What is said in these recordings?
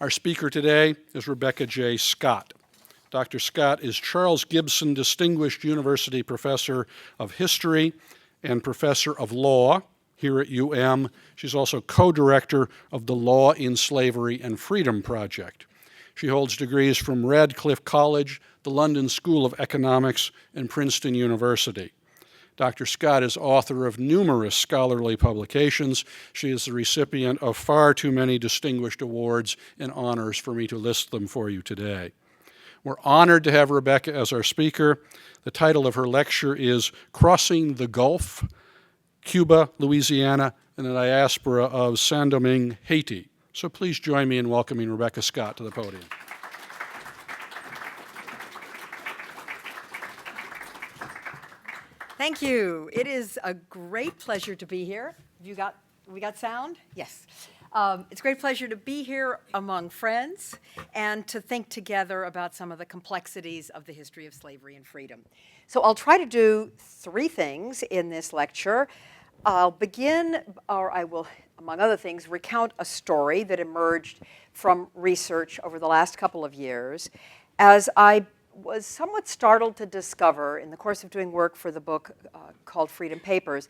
Our speaker today is Rebecca J. Scott. Dr. Scott is Charles Gibson Distinguished University Professor of History and Professor of Law here at UM. She's also co-director of the Law in Slavery and Freedom Project. She holds degrees from Radcliffe College, the London School of Economics, and Princeton University. Dr. Scott is author of numerous scholarly publications. She is the recipient of far too many distinguished awards and honors for me to list them for you today. We're honored to have Rebecca as our speaker. The title of her lecture is Crossing the Gulf, Cuba, Louisiana, and the Diaspora of Saint-Domingue, Haiti. So please join me in welcoming Rebecca Scott to the podium. Thank you. It is a great pleasure to be here. We got sound? Yes. It's a great pleasure to be here among friends and to think together about some of the complexities of the history of slavery and freedom. So I'll try to do three things in this lecture. I'll begin, or I will, among other things, recount a story that emerged from research over the last couple of years as I was somewhat startled to discover in the course of doing work for the book called Freedom Papers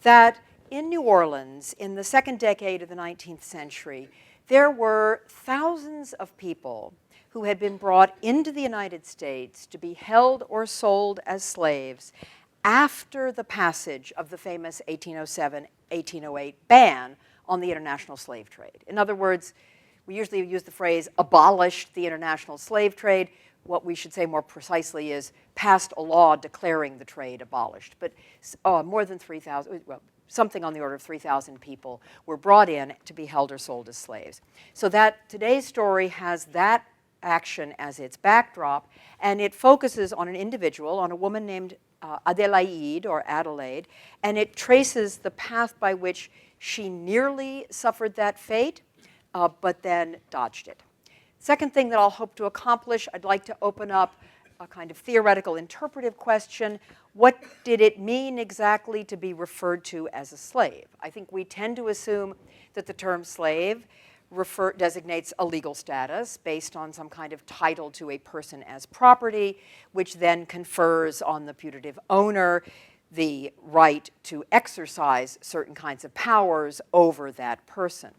that in New Orleans, in the second decade of the 19th century, there were thousands of people who had been brought into the United States to be held or sold as slaves after the passage of the famous 1807-1808 ban on the international slave trade. In other words, we usually use the phrase abolished the international slave trade. What we should say more precisely is passed a law declaring the trade abolished. But more than 3,000, well, something on the order of 3,000 people were brought in to be held or sold as slaves. So that today's story has that action as its backdrop, and it focuses on an individual, on a woman named Adélaïde, or Adelaide, and it traces the path by which she nearly suffered that fate, but then dodged it. Second thing that I'll hope to accomplish, I'd like to open up a kind of theoretical interpretive question. What did it mean exactly to be referred to as a slave? I think we tend to assume that the term slave designates a legal status based on some kind of title to a person as property, which then confers on the putative owner the right to exercise certain kinds of powers over that person.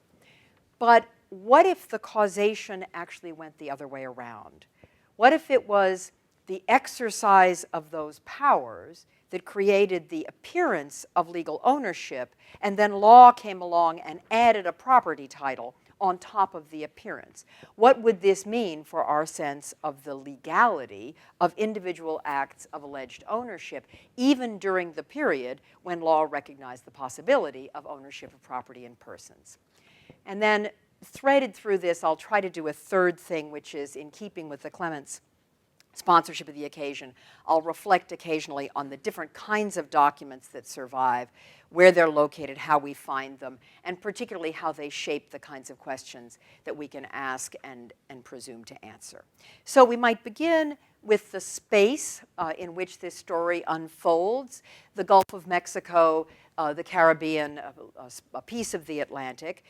But what if the causation actually went the other way around? What if it was the exercise of those powers that created the appearance of legal ownership, and then law came along and added a property title on top of the appearance? What would this mean for our sense of the legality of individual acts of alleged ownership, even during the period when law recognized the possibility of ownership of property in persons? And then threaded through this, I'll try to do a third thing, which is in keeping with the Clements sponsorship of the occasion. I'll reflect occasionally on the different kinds of documents that survive, where they're located, how we find them, and particularly how they shape the kinds of questions that we can ask and presume to answer. So we might begin with the space in which this story unfolds, the Gulf of Mexico, the Caribbean, a piece of the Atlantic.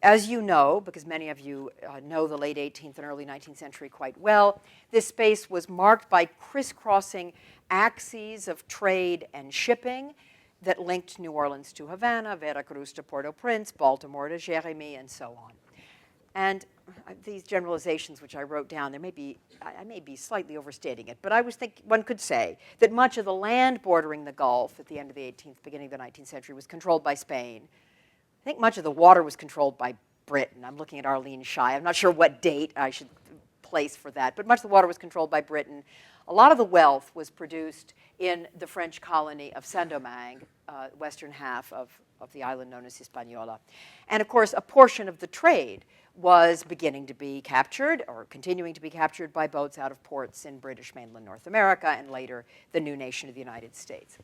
As you know, because many of you know the late 18th and early 19th century quite well, this space was marked by crisscrossing axes of trade and shipping that linked New Orleans to Havana, Veracruz to Port-au-Prince, Baltimore to Jérémie, and so on. And these generalizations which I wrote down, I may be slightly overstating it, but I was thinking one could say that much of the land bordering the Gulf at the end of the 18th, beginning of the 19th century was controlled by Spain. I think much of the water was controlled by Britain. I'm looking at Arlene Shai. I'm not sure what date I should place for that, but much of the water was controlled by Britain. A lot of the wealth was produced in the French colony of Saint-Domingue, western half of the island known as Hispaniola. And of course, a portion of the trade was beginning to be captured or continuing to be captured by boats out of ports in British mainland North America and later the new nation of the United States.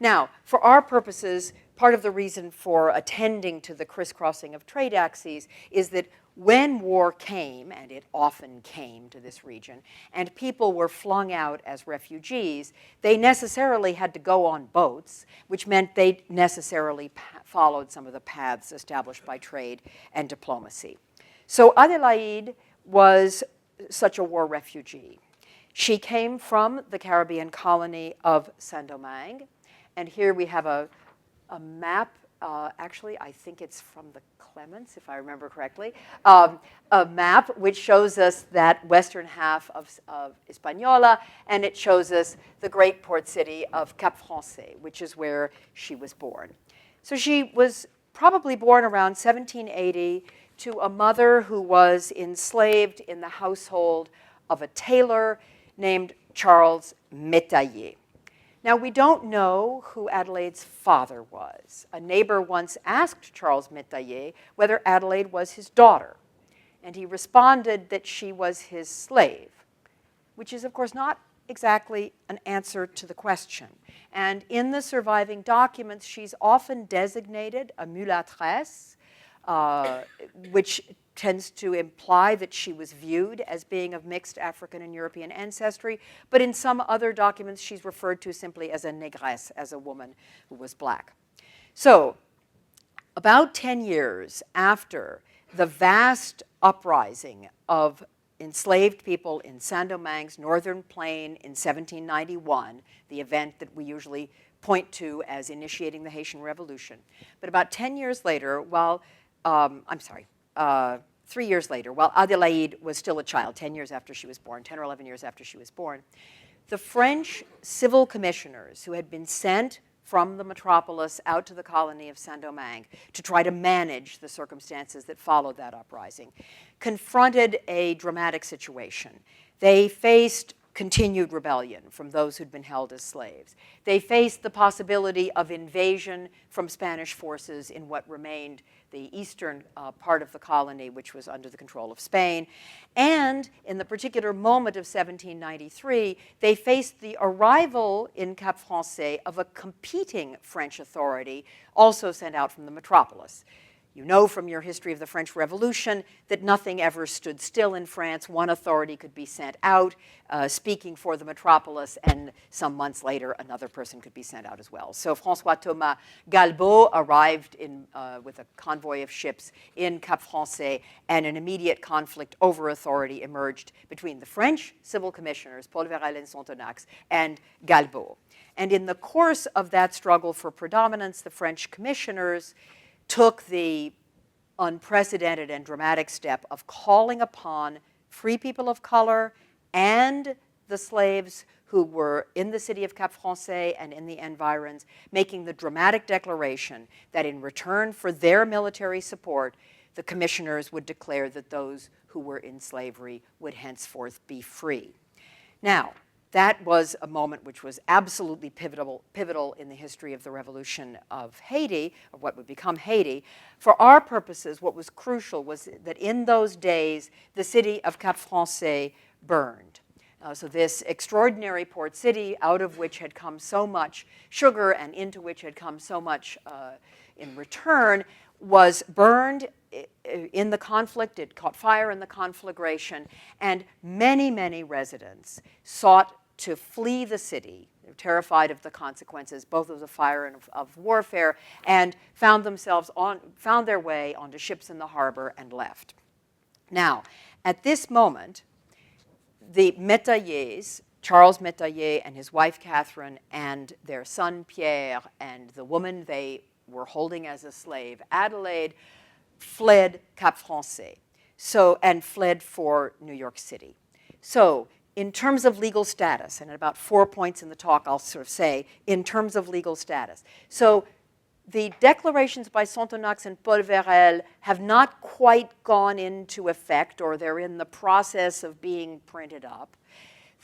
Now, for our purposes, part of the reason for attending to the crisscrossing of trade axes is that when war came, and it often came to this region, and people were flung out as refugees, they necessarily had to go on boats, which meant they necessarily followed some of the paths established by trade and diplomacy. So Adélaïde was such a war refugee. She came from the Caribbean colony of Saint-Domingue. And here we have a map. Actually, I think it's from the Clements, if I remember correctly. A map which shows us that western half of Hispaniola, and it shows us the great port city of Cap Français, which is where she was born. So she was probably born around 1780 to a mother who was enslaved in the household of a tailor named Charles Métayer. Now, we don't know who Adelaide's father was. A neighbor once asked Charles Métayer whether Adelaide was his daughter, and he responded that she was his slave, which is, of course, not exactly an answer to the question. And in the surviving documents, she's often designated a mulâtresse, which tends to imply that she was viewed as being of mixed African and European ancestry. But in some other documents, she's referred to simply as a négresse, as a woman who was black. So about 10 years after the vast uprising of enslaved people in Saint-Domingue's northern plain in 1791, the event that we usually point to as initiating the Haitian Revolution. But about 10 years later, while 3 years later, while Adélaïde was still a child, 10 years after she was born, 10 or 11 years after she was born, the French civil commissioners who had been sent from the metropolis out to the colony of Saint-Domingue to try to manage the circumstances that followed that uprising, confronted a dramatic situation. They faced continued rebellion from those who'd been held as slaves. They faced the possibility of invasion from Spanish forces in what remained the eastern part of the colony, which was under the control of Spain. And in the particular moment of 1793, they faced the arrival in Cap Français of a competing French authority, also sent out from the metropolis. You know from your history of the French Revolution that nothing ever stood still in France. One authority could be sent out, speaking for the metropolis, and some months later, another person could be sent out as well. So François Thomas Galbaud arrived with a convoy of ships in Cap Français, and an immediate conflict over authority emerged between the French civil commissioners, Paul Vérel and Sonthonax, and Galbaud. And in the course of that struggle for predominance, the French commissioners took the unprecedented and dramatic step of calling upon free people of color and the slaves who were in the city of Cap Français and in the environs, making the dramatic declaration that in return for their military support, the commissioners would declare that those who were in slavery would henceforth be free. Now, that was a moment which was absolutely pivotal in the history of the revolution of Haiti, or what would become Haiti. For our purposes, what was crucial was that in those days, the city of Cap Français burned. So this extraordinary port city, out of which had come so much sugar and into which had come so much in return, was burned in the conflict. It caught fire in the conflagration, and many, many residents sought to flee the city. They were terrified of the consequences, both of the fire and of warfare, and found their way onto ships in the harbor and left. Now, at this moment, the Métayers, Charles Métayer and his wife Catherine, and their son Pierre, and the woman they were holding as a slave, Adelaide, fled Cap Français, and fled for New York City. So, in terms of legal status, and at about 4 points in the talk, I'll sort of say, in terms of legal status. So the declarations by Sonthonax and Paul Vérel have not quite gone into effect, or they're in the process of being printed up.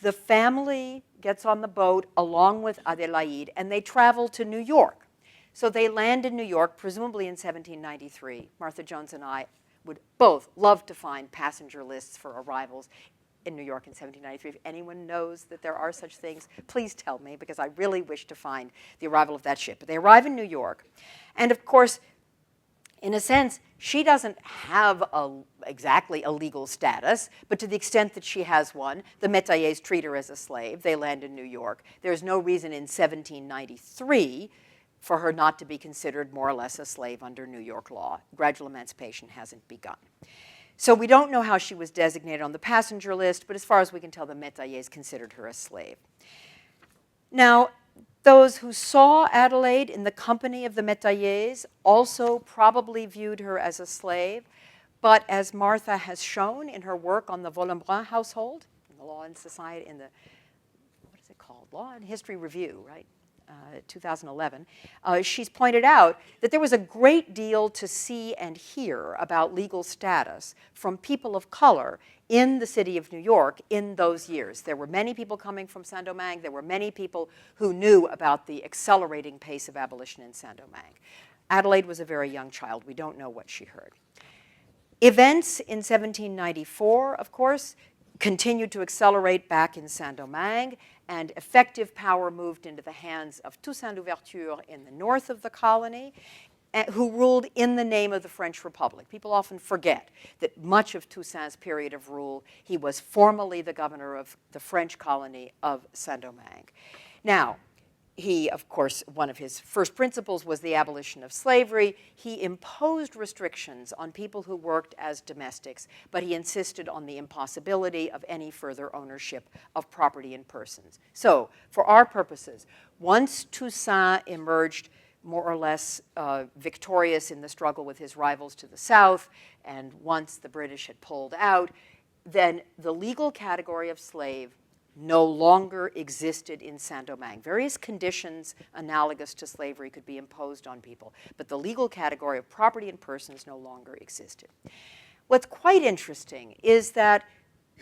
The family gets on the boat along with Adélaïde, and they travel to New York. So they land in New York, presumably in 1793. Martha Jones and I would both love to find passenger lists for arrivals in New York in 1793. If anyone knows that there are such things, please tell me, because I really wish to find the arrival of that ship. But they arrive in New York. And of course, in a sense, she doesn't have exactly a legal status, but to the extent that she has one, the Métayers treat her as a slave. They land in New York. There's no reason in 1793 for her not to be considered more or less a slave under New York law. Gradual emancipation hasn't begun. So we don't know how she was designated on the passenger list, but as far as we can tell, the Métayers considered her a slave. Now, those who saw Adélaïde in the company of the Métayers also probably viewed her as a slave, but as Martha has shown in her work on the Volombrun household, in the Law and Society, in the, what is it called? Law and History Review, right? 2011, she's pointed out that there was a great deal to see and hear about legal status from people of color in the city of New York in those years. There were many people coming from Saint-Domingue. There were many people who knew about the accelerating pace of abolition in Saint-Domingue. Adélaïde was a very young child. We don't know what she heard. Events in 1794, of course, continued to accelerate back in Saint-Domingue, and effective power moved into the hands of Toussaint Louverture in the north of the colony, who ruled in the name of the French Republic. People often forget that much of Toussaint's period of rule, he was formally the governor of the French colony of Saint-Domingue. Now, he, of course, one of his first principles was the abolition of slavery. He imposed restrictions on people who worked as domestics, but he insisted on the impossibility of any further ownership of property and persons. So, for our purposes, once Toussaint emerged more or less victorious in the struggle with his rivals to the south, and once the British had pulled out, then the legal category of slave no longer existed in Saint-Domingue. Various conditions analogous to slavery could be imposed on people, but the legal category of property and persons no longer existed. What's quite interesting is that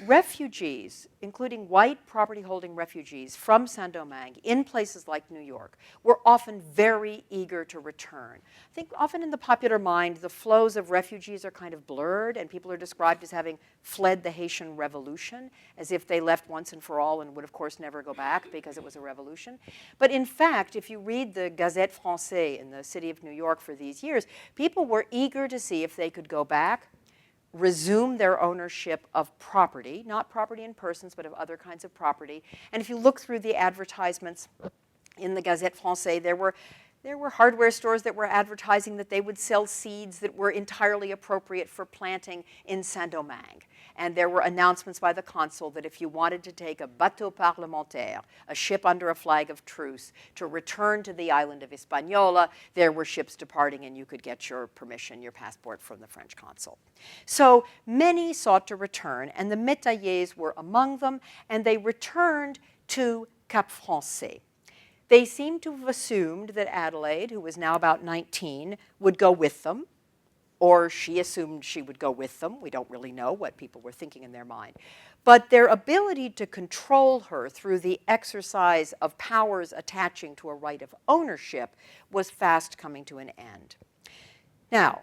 refugees, including white property-holding refugees from Saint-Domingue in places like New York, were often very eager to return. I think often in the popular mind, the flows of refugees are kind of blurred, and people are described as having fled the Haitian Revolution, as if they left once and for all and would, of course, never go back because it was a revolution. But in fact, if you read the Gazette Française in the city of New York for these years, people were eager to see if they could go back, resume their ownership of property, not property in persons, but of other kinds of property. And if you look through the advertisements in the Gazette Française, there were hardware stores that were advertising that they would sell seeds that were entirely appropriate for planting in Saint-Domingue. And there were announcements by the consul that if you wanted to take a bateau parlementaire, a ship under a flag of truce, to return to the island of Hispaniola, there were ships departing and you could get your permission, your passport from the French consul. So many sought to return, and the Métayers were among them, and they returned to Cap Français. They seem to have assumed that Adélaïde, who was now about 19, would go with them, or she assumed she would go with them. We don't really know what people were thinking in their mind. But their ability to control her through the exercise of powers attaching to a right of ownership was fast coming to an end. Now,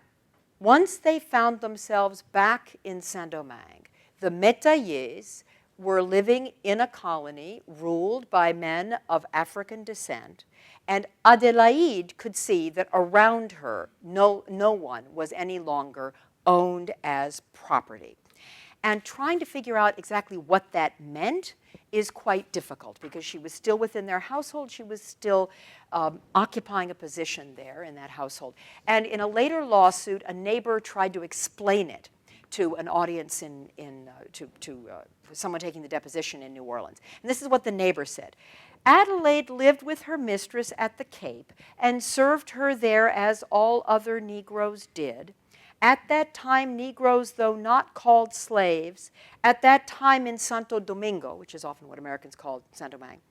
once they found themselves back in Saint-Domingue, the Métayers were living in a colony ruled by men of African descent, and Adélaïde could see that around her, no one was any longer owned as property. And trying to figure out exactly what that meant is quite difficult, because she was still within their household. She was still occupying a position there in that household. And in a later lawsuit, a neighbor tried to explain it to an audience to someone taking the deposition in New Orleans. And this is what the neighbor said. Adélaïde lived with her mistress at the Cape and served her there as all other Negroes did. At that time, Negroes, though not called slaves, at that time in Santo Domingo, which is often what Americans called Saint-Domingue,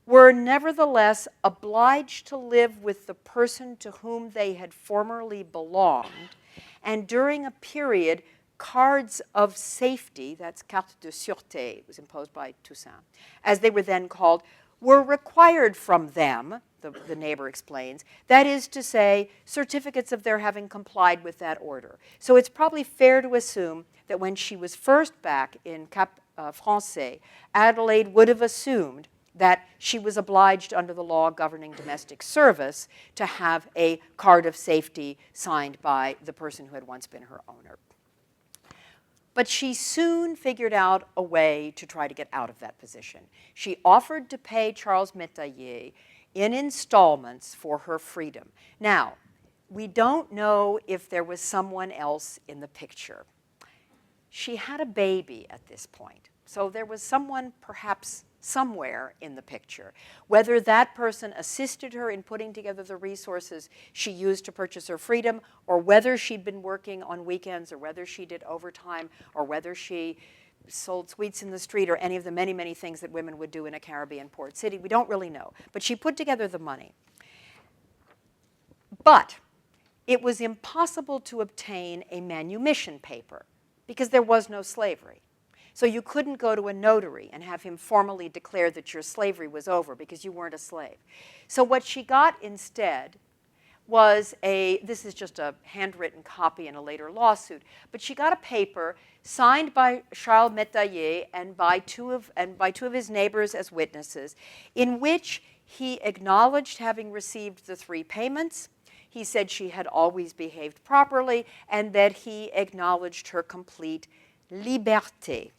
were nevertheless obliged to live with the person to whom they had formerly belonged, and during a period, cards of safety, that's carte de sûreté, it was imposed by Toussaint, as they were then called, were required from them, the neighbor explains, that is to say, certificates of their having complied with that order. So it's probably fair to assume that when she was first back in Cap Français, Adélaïde would have assumed that she was obliged under the law governing domestic service to have a card of safety signed by the person who had once been her owner. But she soon figured out a way to try to get out of that position. She offered to pay Charles Métayer in installments for her freedom. Now, we don't know if there was someone else in the picture. she had a baby at this point. So there was someone perhaps somewhere in the picture. Whether that person assisted her in putting together the resources she used to purchase her freedom, or whether she'd been working on weekends, or whether she did overtime, or whether she sold sweets in the street, or any of the many, many things that women would do in a Caribbean port city, we don't really know. But she put together the money. But it was impossible to obtain a manumission paper because there was no slavery. So you couldn't go to a notary and have him formally declare that your slavery was over because you weren't a slave. So what she got instead was this is just a handwritten copy in a later lawsuit, but she got a paper signed by Charles Métayer and by two of his neighbors as witnesses, in which he acknowledged having received the 3 payments. He said she had always behaved properly, and that he acknowledged her complete liberté.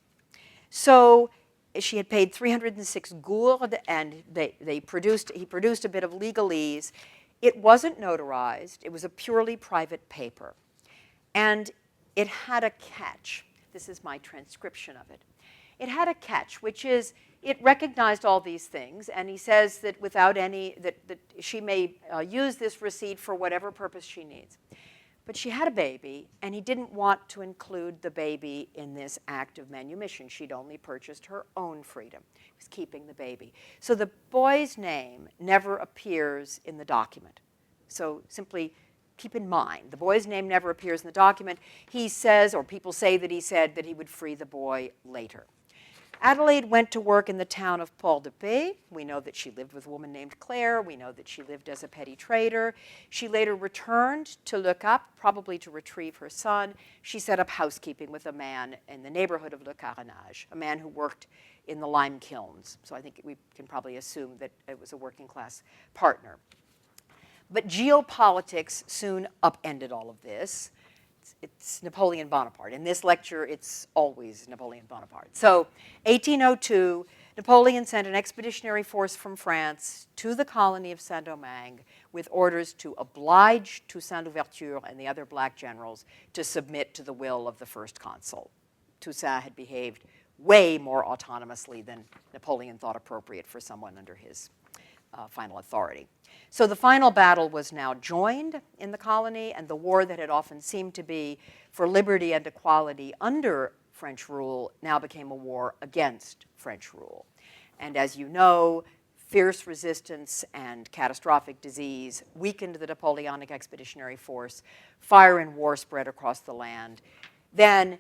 So she had paid 306 gourdes, and he produced a bit of legalese. It wasn't notarized. It was a purely private paper. And it had a catch. This is my transcription of it. It had a catch, which is it recognized all these things, and he says that that she may use this receipt for whatever purpose she needs. But she had a baby, and he didn't want to include the baby in this act of manumission. She'd only purchased her own freedom. He was keeping the baby. So the boy's name never appears in the document. So simply keep in mind, the boy's name never appears in the document. He says, or people say that he said, that he would free the boy later. Adélaïde went to work in the town of Port-de-Paix. We know that she lived with a woman named Claire. We know that she lived as a petty trader. She later returned to Le Cap, probably to retrieve her son. She set up housekeeping with a man in the neighborhood of Le Carénage, a man who worked in the lime kilns. So I think we can probably assume that it was a working class partner. But geopolitics soon upended all of this. It's Napoleon Bonaparte. In this lecture, it's always Napoleon Bonaparte. So 1802, Napoleon sent an expeditionary force from France to the colony of Saint-Domingue with orders to oblige Toussaint Louverture and the other black generals to submit to the will of the first consul. Toussaint had behaved way more autonomously than Napoleon thought appropriate for someone under his final authority. So the final battle was now joined in the colony, and the war that had often seemed to be for liberty and equality under French rule now became a war against French rule. And as you know, fierce resistance and catastrophic disease weakened the Napoleonic Expeditionary Force. Fire and war spread across the land. Then,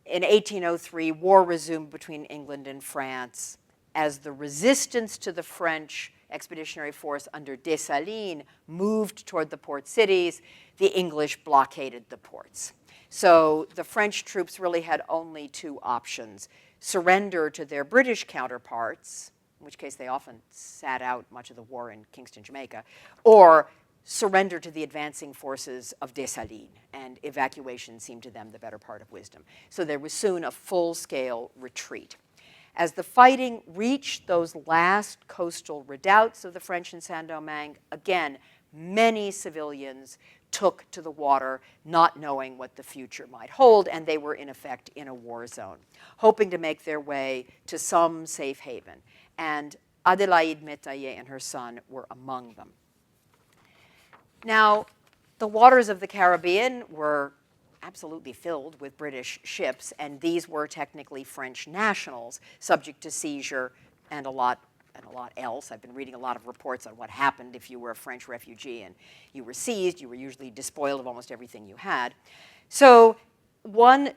in 1803, war resumed between England and France as the resistance to the French Expeditionary Force under Dessalines moved toward the port cities. The English blockaded the ports. So the French troops really had only 2 options: surrender to their British counterparts, in which case they often sat out much of the war in Kingston, Jamaica, or surrender to the advancing forces of Dessalines, and evacuation seemed to them the better part of wisdom. So there was soon a full-scale retreat. As the fighting reached those last coastal redoubts of the French in Saint-Domingue, again, many civilians took to the water, not knowing what the future might hold, and they were, in effect, in a war zone, hoping to make their way to some safe haven. And Adélaïde Métayer and her son were among them. Now, the waters of the Caribbean were absolutely filled with British ships, and these were technically French nationals, subject to seizure and a lot else. I've been reading a lot of reports on what happened if you were a French refugee and you were seized. You were usually despoiled of almost everything you had. So one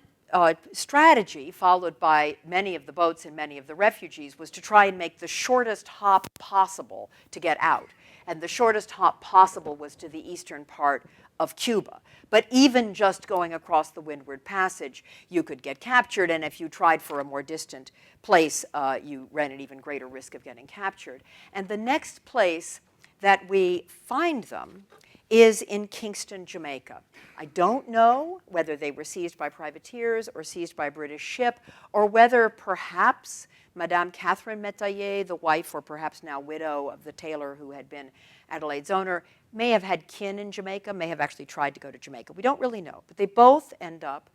strategy followed by many of the boats and many of the refugees was to try and make the shortest hop possible to get out. And the shortest hop possible was to the eastern part of Cuba. But even just going across the Windward Passage, you could get captured, and if you tried for a more distant place, you ran an even greater risk of getting captured. And the next place that we find them is in Kingston, Jamaica. I don't know whether they were seized by privateers or seized by a British ship, or whether perhaps Madame Catherine Métayer, the wife or perhaps now widow of the tailor who had been Adélaïde's owner, may have had kin in Jamaica, may have actually tried to go to Jamaica. We don't really know, but they both end up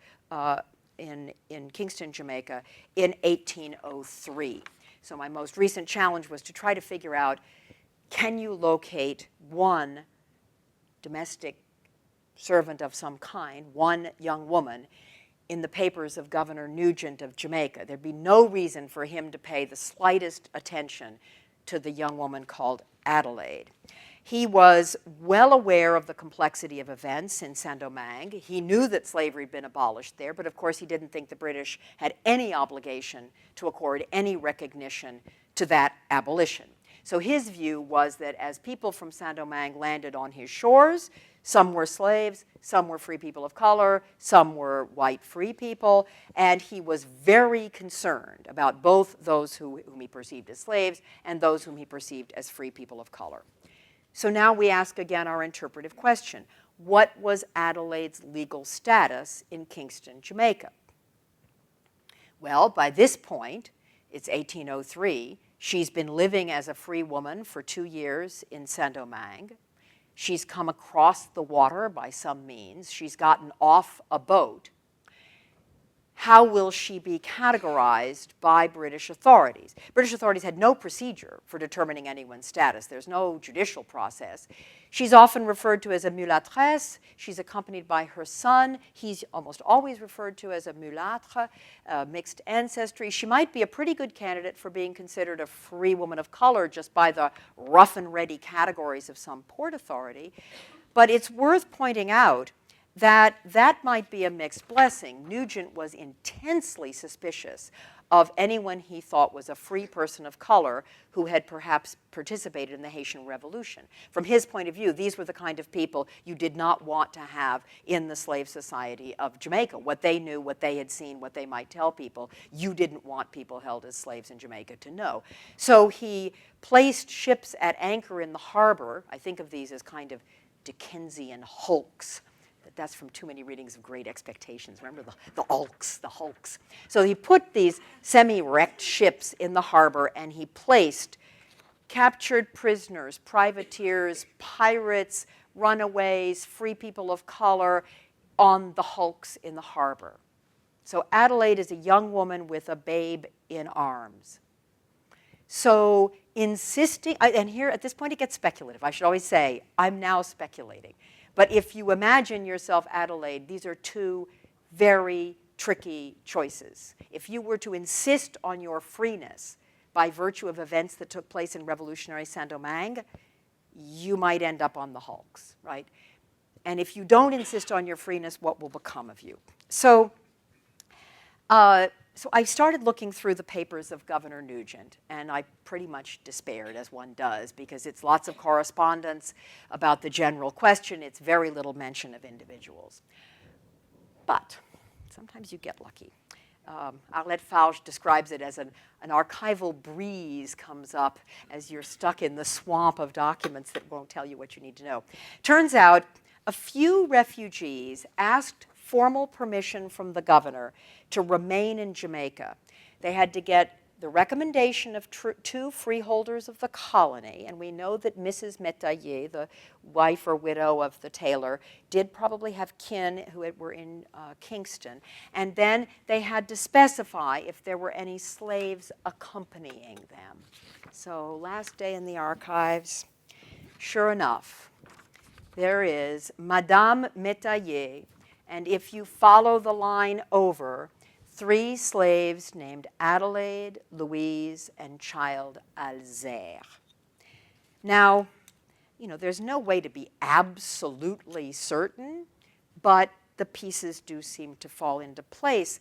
in Kingston, Jamaica, in 1803. So my most recent challenge was to try to figure out, can you locate one domestic servant of some kind, one young woman, in the papers of Governor Nugent of Jamaica? There'd be no reason for him to pay the slightest attention to the young woman called Adélaïde. He was well aware of the complexity of events in Saint-Domingue. He knew that slavery had been abolished there, but of course he didn't think the British had any obligation to accord any recognition to that abolition. So his view was that as people from Saint-Domingue landed on his shores, some were slaves, some were free people of color, some were white free people, and he was very concerned about both those whom he perceived as slaves and those whom he perceived as free people of color. So now we ask again our interpretive question. What was Adélaïde's legal status in Kingston, Jamaica? Well, by this point, it's 1803, she's been living as a free woman for 2 years in Saint-Domingue. She's come across the water by some means. She's gotten off a boat. How will she be categorized by British authorities? British authorities had no procedure for determining anyone's status. There's no judicial process. She's often referred to as a mulâtresse. She's accompanied by her son. He's almost always referred to as a mulâtre, mixed ancestry. She might be a pretty good candidate for being considered a free woman of color just by the rough and ready categories of some port authority. But it's worth pointing out that that might be a mixed blessing. Nugent was intensely suspicious of anyone he thought was a free person of color who had perhaps participated in the Haitian Revolution. From his point of view, these were the kind of people you did not want to have in the slave society of Jamaica. What they knew, what they had seen, what they might tell people, you didn't want people held as slaves in Jamaica to know. So he placed ships at anchor in the harbor. I think of these as kind of Dickensian hulks. That's from too many readings of Great Expectations. Remember the hulks. So he put these semi-wrecked ships in the harbor, and he placed captured prisoners, privateers, pirates, runaways, free people of color on the hulks in the harbor. So Adélaïde is a young woman with a babe in arms. So insisting, and here at this point it gets speculative. I should always say, I'm now speculating. But if you imagine yourself Adélaïde, these are two very tricky choices. If you were to insist on your freeness by virtue of events that took place in revolutionary Saint-Domingue, you might end up on the hulks, right? And if you don't insist on your freeness, what will become of you? So I started looking through the papers of Governor Nugent, and I pretty much despaired, as one does, because it's lots of correspondence about the general question. It's very little mention of individuals. But sometimes you get lucky. Arlette Farge describes it as an archival breeze comes up as you're stuck in the swamp of documents that won't tell you what you need to know. Turns out a few refugees asked formal permission from the governor to remain in Jamaica. They had to get the recommendation of two freeholders of the colony, and we know that Mrs. Métayer, the wife or widow of the tailor, did probably have kin who were in Kingston. And then they had to specify if there were any slaves accompanying them. So last day in the archives, sure enough, there is Madame Métayer, and if you follow the line over, 3 slaves named Adélaïde, Louise, and child Alzire. Now, there's no way to be absolutely certain, but the pieces do seem to fall into place.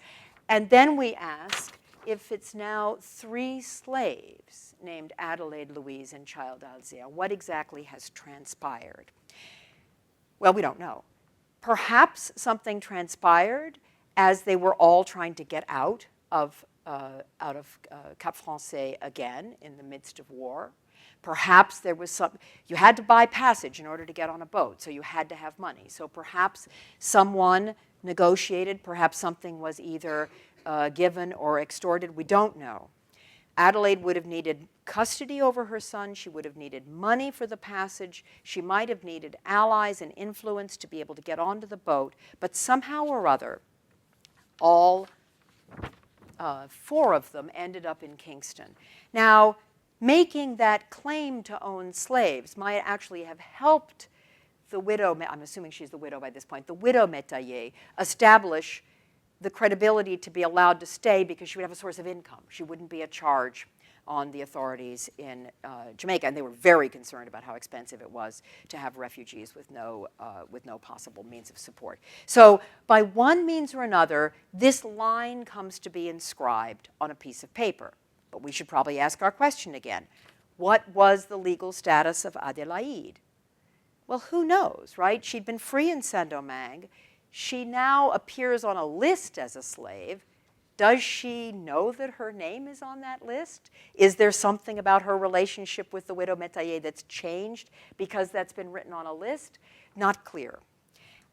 And then we ask if it's now 3 slaves named Adélaïde, Louise, and child Alzire. What exactly has transpired? Well, we don't know. Perhaps something transpired as they were all trying to get out of Cap Français again in the midst of war. Perhaps there was you had to buy passage in order to get on a boat, so you had to have money. So perhaps someone negotiated, perhaps something was either given or extorted, we don't know. Adélaïde would have needed custody over her son. She would have needed money for the passage. She might have needed allies and influence to be able to get onto the boat. But somehow or other, All 4 of them ended up in Kingston. Now, making that claim to own slaves might actually have helped the widow, I'm assuming she's the widow by this point, the widow Métayer, establish the credibility to be allowed to stay because she would have a source of income. She wouldn't be a charge on the authorities in Jamaica, and they were very concerned about how expensive it was to have refugees with no possible means of support. So by one means or another, this line comes to be inscribed on a piece of paper. But we should probably ask our question again. What was the legal status of Adélaïde? Well, who knows, right? She'd been free in Saint-Domingue. She now appears on a list as a slave. Does she know that her name is on that list? Is there something about her relationship with the widow Métayer that's changed because that's been written on a list? Not clear.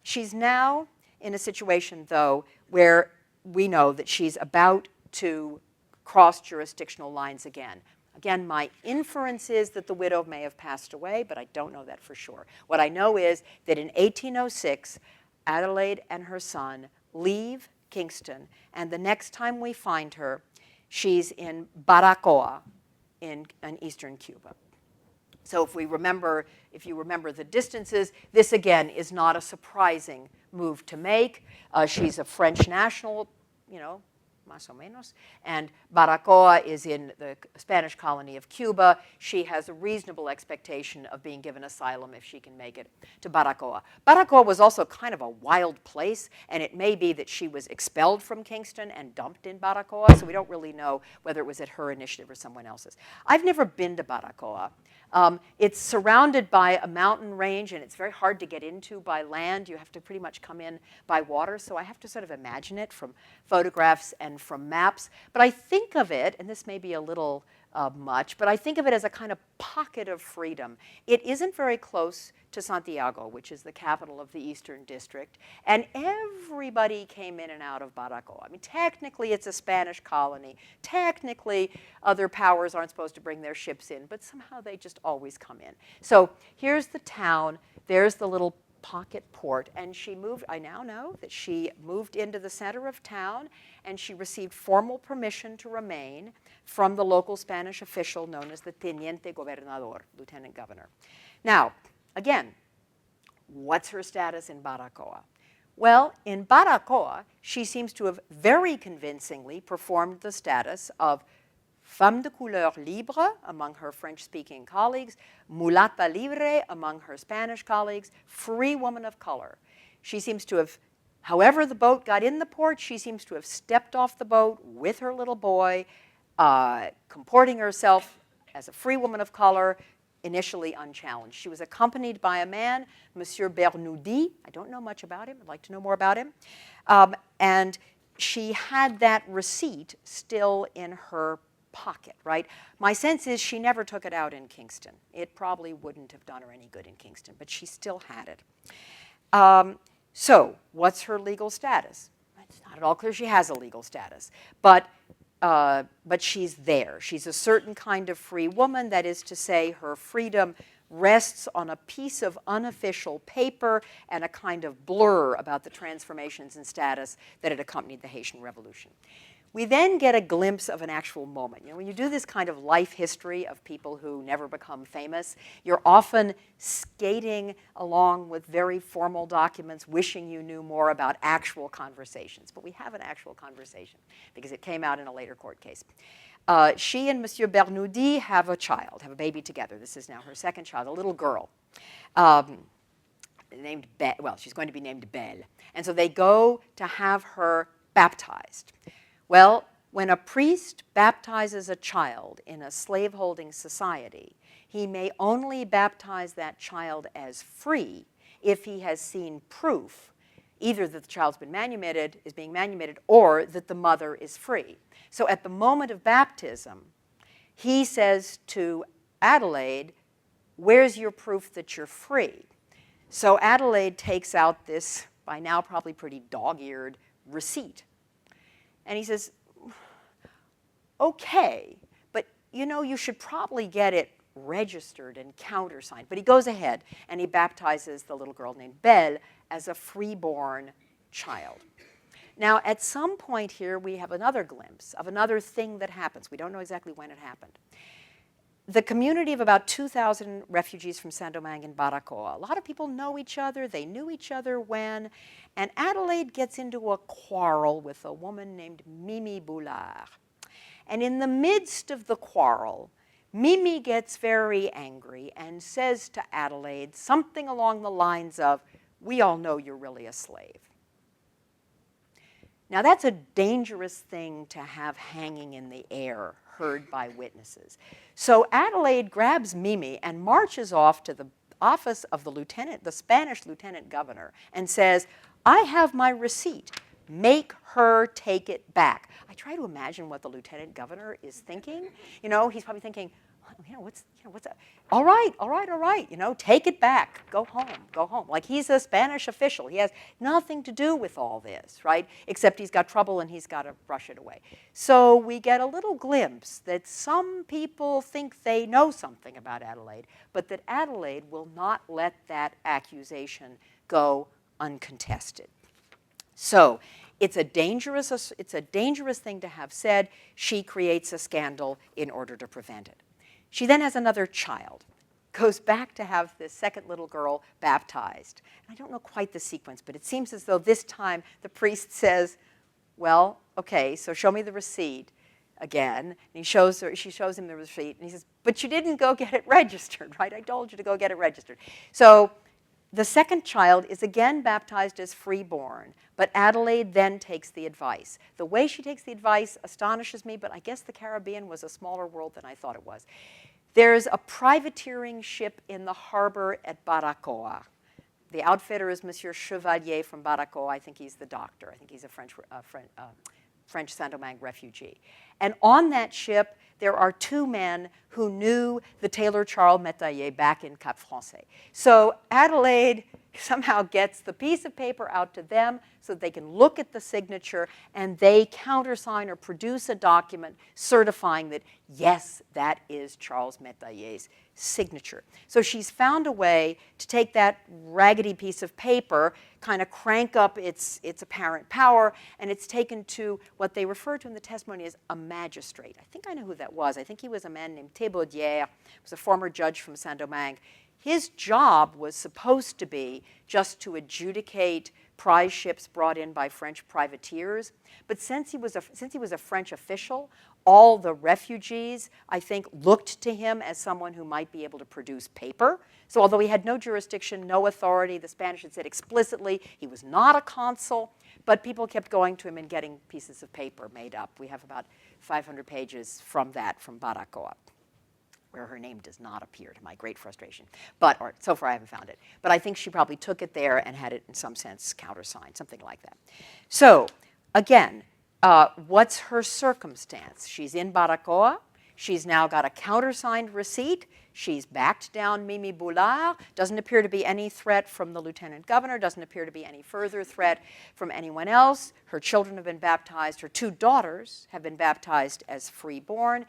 She's now in a situation, though, where we know that she's about to cross jurisdictional lines again. Again, my inference is that the widow may have passed away, but I don't know that for sure. What I know is that in 1806, Adélaïde and her son leave Kingston, and the next time we find her, she's in Baracoa in eastern Cuba. So if you remember the distances, this again is not a surprising move to make. She's a French national, más o menos, and Baracoa is in the Spanish colony of Cuba. She has a reasonable expectation of being given asylum if she can make it to Baracoa. Baracoa was also kind of a wild place, and it may be that she was expelled from Kingston and dumped in Baracoa, so we don't really know whether it was at her initiative or someone else's. I've never been to Baracoa. It's surrounded by a mountain range, and it's very hard to get into by land. You have to pretty much come in by water, so I have to sort of imagine it from photographs and from maps. But I think of it, and this may be a little much, but I think of it as a kind of pocket of freedom. It isn't very close to Santiago, which is the capital of the Eastern District, and everybody came in and out of Baracoa. I mean, technically it's a Spanish colony. Technically, other powers aren't supposed to bring their ships in, but somehow they just always come in. So here's the town. There's the little pocket port, and she moved, I now know that she moved into the center of town, and she received formal permission to remain from the local Spanish official known as the Teniente Gobernador, Lieutenant Governor. Now, again, what's her status in Baracoa? Well, in Baracoa, she seems to have very convincingly performed the status of femme de couleur libre among her French-speaking colleagues, mulata libre among her Spanish colleagues, free woman of color. She seems to have, however the boat got in the port, she seems to have stepped off the boat with her little boy, comporting herself as a free woman of color, initially unchallenged. She was accompanied by a man, Monsieur Bernoudi. I don't know much about him. I'd like to know more about him. And she had that receipt still in her pocket, right? My sense is she never took it out in Kingston. It probably wouldn't have done her any good in Kingston, but she still had it. So what's her legal status? It's not at all clear she has a legal status, but she's there. She's a certain kind of free woman. That is to say, her freedom rests on a piece of unofficial paper and a kind of blur about the transformations in status that had accompanied the Haitian Revolution. We then get a glimpse of an actual moment. When you do this kind of life history of people who never become famous, you're often skating along with very formal documents, wishing you knew more about actual conversations. But we have an actual conversation because it came out in a later court case. She and Monsieur Bernoudi have a baby together. This is now her second child, a little girl. Named Belle. Well, she's going to be named Belle. And so they go to have her baptized. Well, when a priest baptizes a child in a slaveholding society, he may only baptize that child as free if he has seen proof either that the child's been is being manumitted, or that the mother is free. So at the moment of baptism, he says to Adélaïde, "Where's your proof that you're free?" So Adélaïde takes out this, by now probably pretty dog-eared, receipt. And he says, "Okay, but you should probably get it registered and countersigned." But he goes ahead and he baptizes the little girl named Belle as a freeborn child. Now, at some point here, we have another glimpse of another thing that happens. We don't know exactly when it happened. The community of about 2,000 refugees from Saint-Domingue and Baracoa, a lot of people know each other. They knew each other when, and Adélaïde gets into a quarrel with a woman named Mimi Boulard. And in the midst of the quarrel, Mimi gets very angry and says to Adélaïde something along the lines of, "We all know you're really a slave." Now, that's a dangerous thing to have hanging in the air, heard by witnesses. So Adélaïde grabs Mimi and marches off to the office of the Spanish lieutenant governor, and says, "I have my receipt. Make her take it back." I try to imagine what the lieutenant governor is thinking. He's probably thinking, what's that? All right, take it back. Go home. Like he's a Spanish official. He has nothing to do with all this, right? Except he's got trouble and he's got to brush it away. So we get a little glimpse that some people think they know something about Adélaïde, but that Adélaïde will not let that accusation go uncontested. So it's a dangerous thing to have said. She creates a scandal in order to prevent it. She then has another child, goes back to have this second little girl baptized. I don't know quite the sequence, but it seems as though this time the priest says, "Well, okay, so show me the receipt again." And she shows him the receipt, and he says, "But you didn't go get it registered, right? I told you to go get it registered." So the second child is again baptized as freeborn, but Adélaïde then takes the advice. The way she takes the advice astonishes me, but I guess the Caribbean was a smaller world than I thought it was. There's a privateering ship in the harbor at Baracoa. The outfitter is Monsieur Chevalier from Baracoa. I think he's the doctor. I think he's a French Saint-Domingue refugee. And on that ship, there are two men who knew the tailor Charles Métayer back in Cap Français. So Adélaïde somehow gets the piece of paper out to them so that they can look at the signature, and they countersign or produce a document certifying that, yes, that is Charles Métayer's signature. So she's found a way to take that raggedy piece of paper, kind of crank up its apparent power, and it's taken to what they refer to in the testimony as a magistrate. I think I know who that was. I think he was a man named Thibaudière, was a former judge from Saint-Domingue. His job was supposed to be just to adjudicate prize ships brought in by French privateers. But since he was a French official, all the refugees, I think, looked to him as someone who might be able to produce paper. So although he had no jurisdiction, no authority, the Spanish had said explicitly he was not a consul, but people kept going to him and getting pieces of paper made up. We have about 500 pages from that, from Baracoa, where her name does not appear, to my great frustration. Or so far I haven't found it. But I think she probably took it there and had it in some sense countersigned, something like that. So again, what's her circumstance? She's in Baracoa. She's now got a countersigned receipt. She's backed down Mimi Boulard. Doesn't appear to be any threat from the lieutenant governor. Doesn't appear to be any further threat from anyone else. Her children have been baptized. Her two daughters have been baptized as freeborn.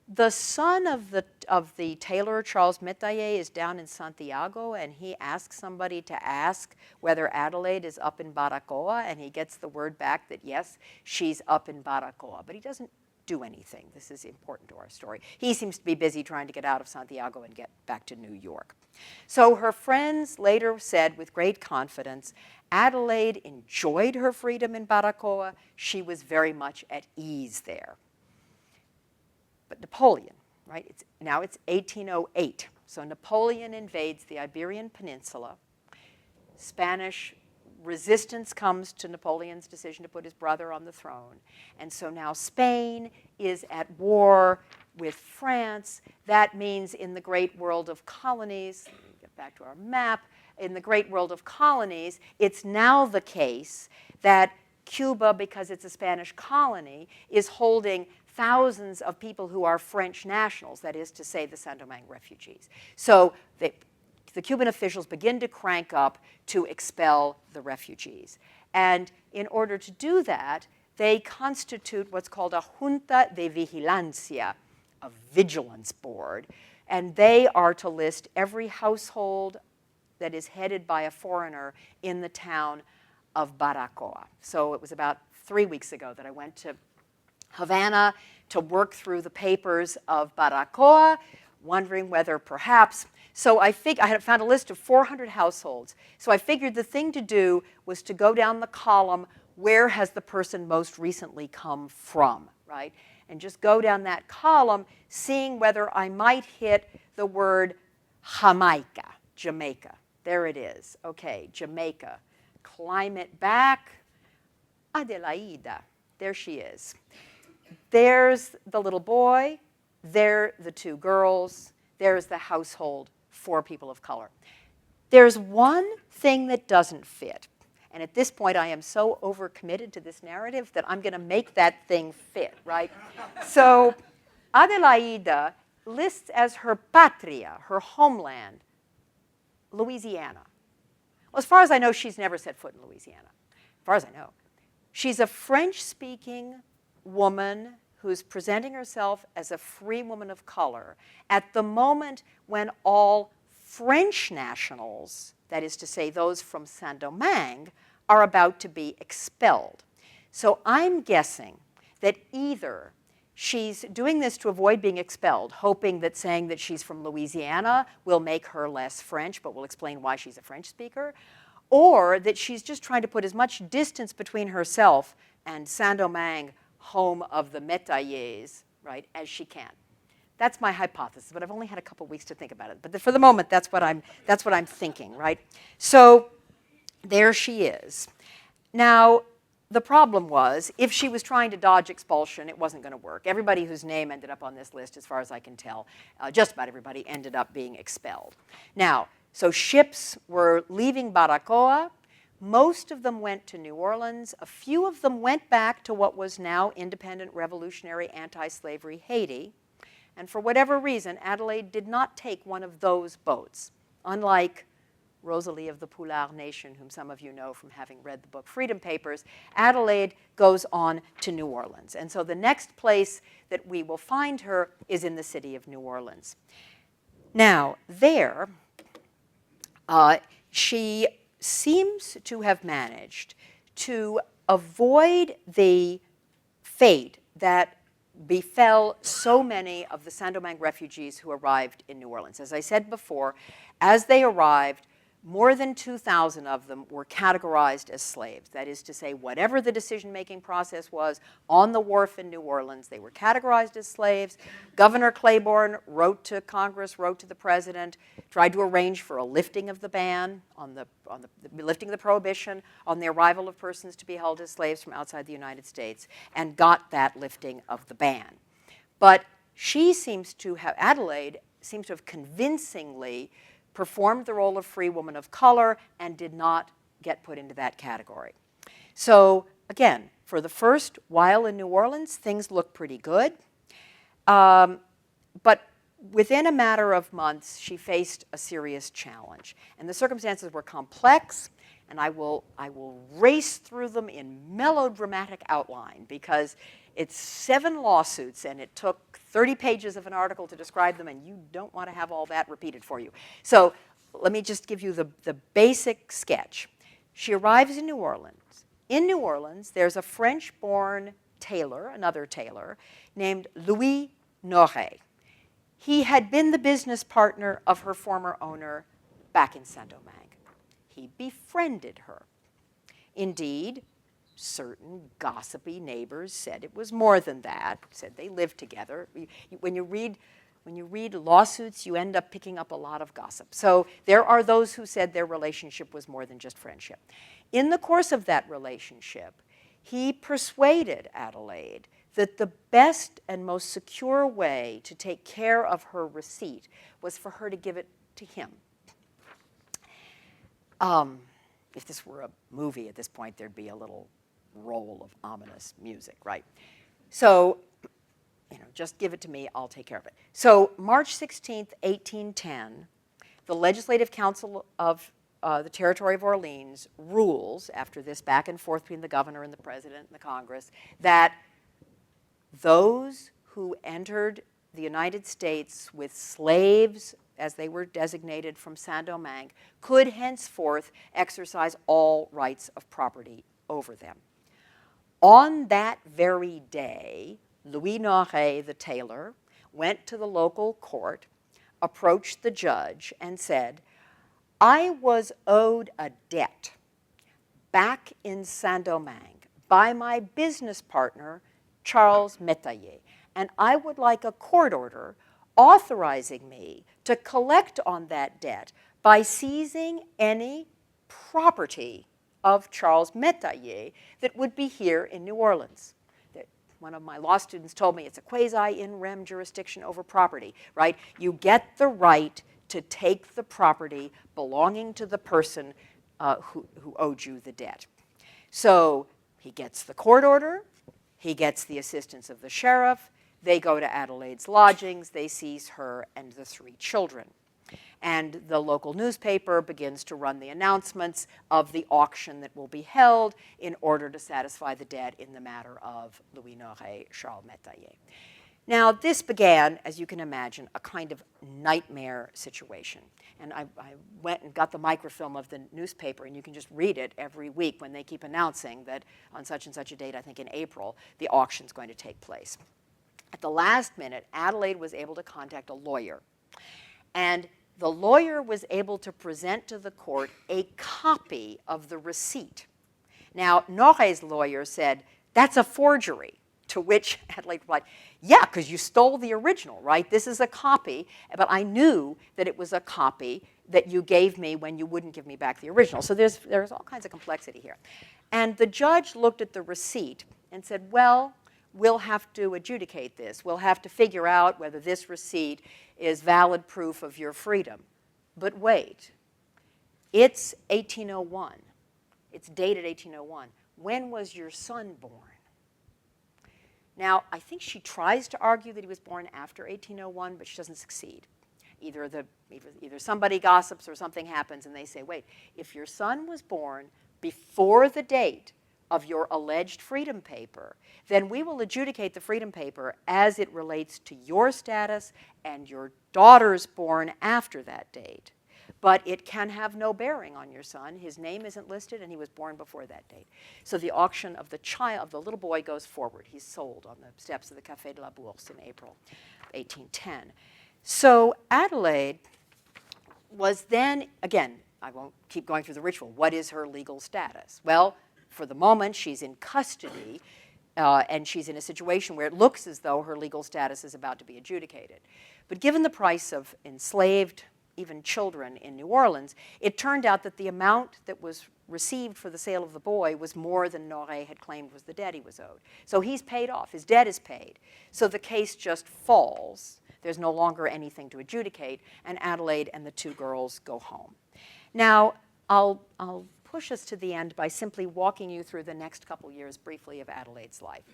The son of the tailor, Charles Métayer, is down in Santiago, and he asks somebody to ask whether Adélaïde is up in Baracoa, and he gets the word back that, yes, she's up in Baracoa. But he doesn't do anything. This is important to our story. He seems to be busy trying to get out of Santiago and get back to New York. So her friends later said with great confidence, Adélaïde enjoyed her freedom in Baracoa. She was very much at ease there. But Napoleon, right? Now it's 1808. So Napoleon invades the Iberian Peninsula. Spanish resistance comes to Napoleon's decision to put his brother on the throne. And so now Spain is at war with France. That means in the great world of colonies, let me get back to our map, in the great world of colonies, it's now the case that Cuba, because it's a Spanish colony, is holding thousands of people who are French nationals, that is to say the Saint-Domingue refugees. So the Cuban officials begin to crank up to expel the refugees. And in order to do that, they constitute what's called a Junta de Vigilancia, a vigilance board. And they are to list every household that is headed by a foreigner in the town of Baracoa. So it was about 3 weeks ago that I went to Havana to work through the papers of Baracoa, wondering whether perhaps, so I had found a list of 400 households. So I figured the thing to do was to go down the column, where has the person most recently come from, right? And just go down that column, seeing whether I might hit the word Jamaica, Jamaica. There it is. Okay, Jamaica. Climb it back. Adélaïde. There she is. There's the little boy. There the 2 girls. There's the household, 4 people of color. There's one thing that doesn't fit. And at this point, I am so overcommitted to this narrative that I'm going to make that thing fit, right? So Adélaïde lists as her patria, her homeland, Louisiana. Well, as far as I know, she's never set foot in Louisiana, as far as I know. She's a French-speaking woman who's presenting herself as a free woman of color at the moment when all French nationals, that is to say those from Saint-Domingue, are about to be expelled. So I'm guessing that either she's doing this to avoid being expelled, hoping that saying that she's from Louisiana will make her less French, but will explain why she's a French speaker, or that she's just trying to put as much distance between herself and Saint-Domingue, home of the Métayers, right, as she can. That's my hypothesis, but I've only had a couple weeks to think about it. But for the moment, that's what I'm thinking, right? So there she is. Now, the problem was, if she was trying to dodge expulsion, it wasn't going to work. Everybody whose name ended up on this list, as far as I can tell, just about everybody ended up being expelled. Now, so ships were leaving Baracoa. Most of them went to New Orleans. A few of them went back to what was now independent, revolutionary, anti-slavery Haiti. And for whatever reason, Adélaïde did not take one of those boats, unlike Rosalie of the Pulard Nation, whom some of you know from having read the book Freedom Papers. Adélaïde goes on to New Orleans. And so the next place that we will find her is in the city of New Orleans. Now, there, she seems to have managed to avoid the fate that befell so many of the Saint-Domingue refugees who arrived in New Orleans. As I said before, as they arrived, more than 2,000 of them were categorized as slaves. That is to say, whatever the decision-making process was on the wharf in New Orleans, they were categorized as slaves. Governor Claiborne wrote to Congress, wrote to the president, tried to arrange for a lifting of the ban, lifting of the prohibition on the arrival of persons to be held as slaves from outside the United States, and got that lifting of the ban. But Adélaïde seems to have convincingly performed the role of free woman of color and did not get put into that category. So again, for the first while in New Orleans, things look pretty good. But within a matter of months, she faced a serious challenge. And the circumstances were complex, and I will race through them in melodramatic outline because it's 7 lawsuits, and it took 30 pages of an article to describe them, and you don't want to have all that repeated for you. So let me just give you the basic sketch. She arrives in New Orleans. In New Orleans, there's a French-born tailor, another tailor, named Louis Noret. He had been the business partner of her former owner back in Saint-Domingue. He befriended her. Indeed, certain gossipy neighbors said it was more than that, said they lived together. When you read lawsuits, you end up picking up a lot of gossip. So there are those who said their relationship was more than just friendship. In the course of that relationship, he persuaded Adélaïde that the best and most secure way to take care of her receipt was for her to give it to him. If this were a movie at this point, there'd be a little roll of ominous music, right? So, just give it to me, I'll take care of it. So March 16th, 1810, the Legislative Council of the Territory of Orleans rules, after this back and forth between the governor and the president and the Congress, that those who entered the United States with slaves as they were designated from Saint-Domingue, could henceforth exercise all rights of property over them. On that very day, Louis Noret, the tailor, went to the local court, approached the judge, and said, I was owed a debt back in Saint-Domingue by my business partner, Charles Métayer, and I would like a court order authorizing me to collect on that debt by seizing any property of Charles Métayer that would be here in New Orleans. One of my law students told me it's a quasi-in rem jurisdiction over property, right? You get the right to take the property belonging to the person who owed you the debt. So he gets the court order, he gets the assistance of the sheriff, they go to Adélaïde's lodgings, they seize her and the 3 children. And the local newspaper begins to run the announcements of the auction that will be held in order to satisfy the debt in the matter of Louis Noret, Charles Métayer. Now, this began, as you can imagine, a kind of nightmare situation. And I went and got the microfilm of the newspaper, and you can just read it every week when they keep announcing that on such and such a date, I think in April, the auction's going to take place. At the last minute, Adélaïde was able to contact a lawyer. And the lawyer was able to present to the court a copy of the receipt. Now, Noret's lawyer said, that's a forgery, to which Adélaïde replied, yeah, because you stole the original, right? This is a copy, but I knew that it was a copy that you gave me when you wouldn't give me back the original. So there's all kinds of complexity here. And the judge looked at the receipt and said, well, we'll have to adjudicate this. We'll have to figure out whether this receipt is valid proof of your freedom. But wait, it's 1801. It's dated 1801. When was your son born? Now, I think she tries to argue that he was born after 1801, but she doesn't succeed. Either somebody gossips or something happens, and they say, wait, if your son was born before the date of your alleged freedom paper, then we will adjudicate the freedom paper as it relates to your status and your daughter's born after that date. But it can have no bearing on your son. His name isn't listed, and he was born before that date. So the auction of the little boy goes forward. He's sold on the steps of the Café de la Bourse in April 1810. So Adélaïde was then, again, I won't keep going through the ritual. What is her legal status? Well, for the moment, she's in custody, and she's in a situation where it looks as though her legal status is about to be adjudicated. But given the price of enslaved, even children in New Orleans, it turned out that the amount that was received for the sale of the boy was more than Noret had claimed was the debt he was owed. So he's paid off. His debt is paid. So the case just falls. There's no longer anything to adjudicate, and Adélaïde and the 2 girls go home. Now, I'll push us to the end by simply walking you through the next couple years briefly of Adélaïde's life.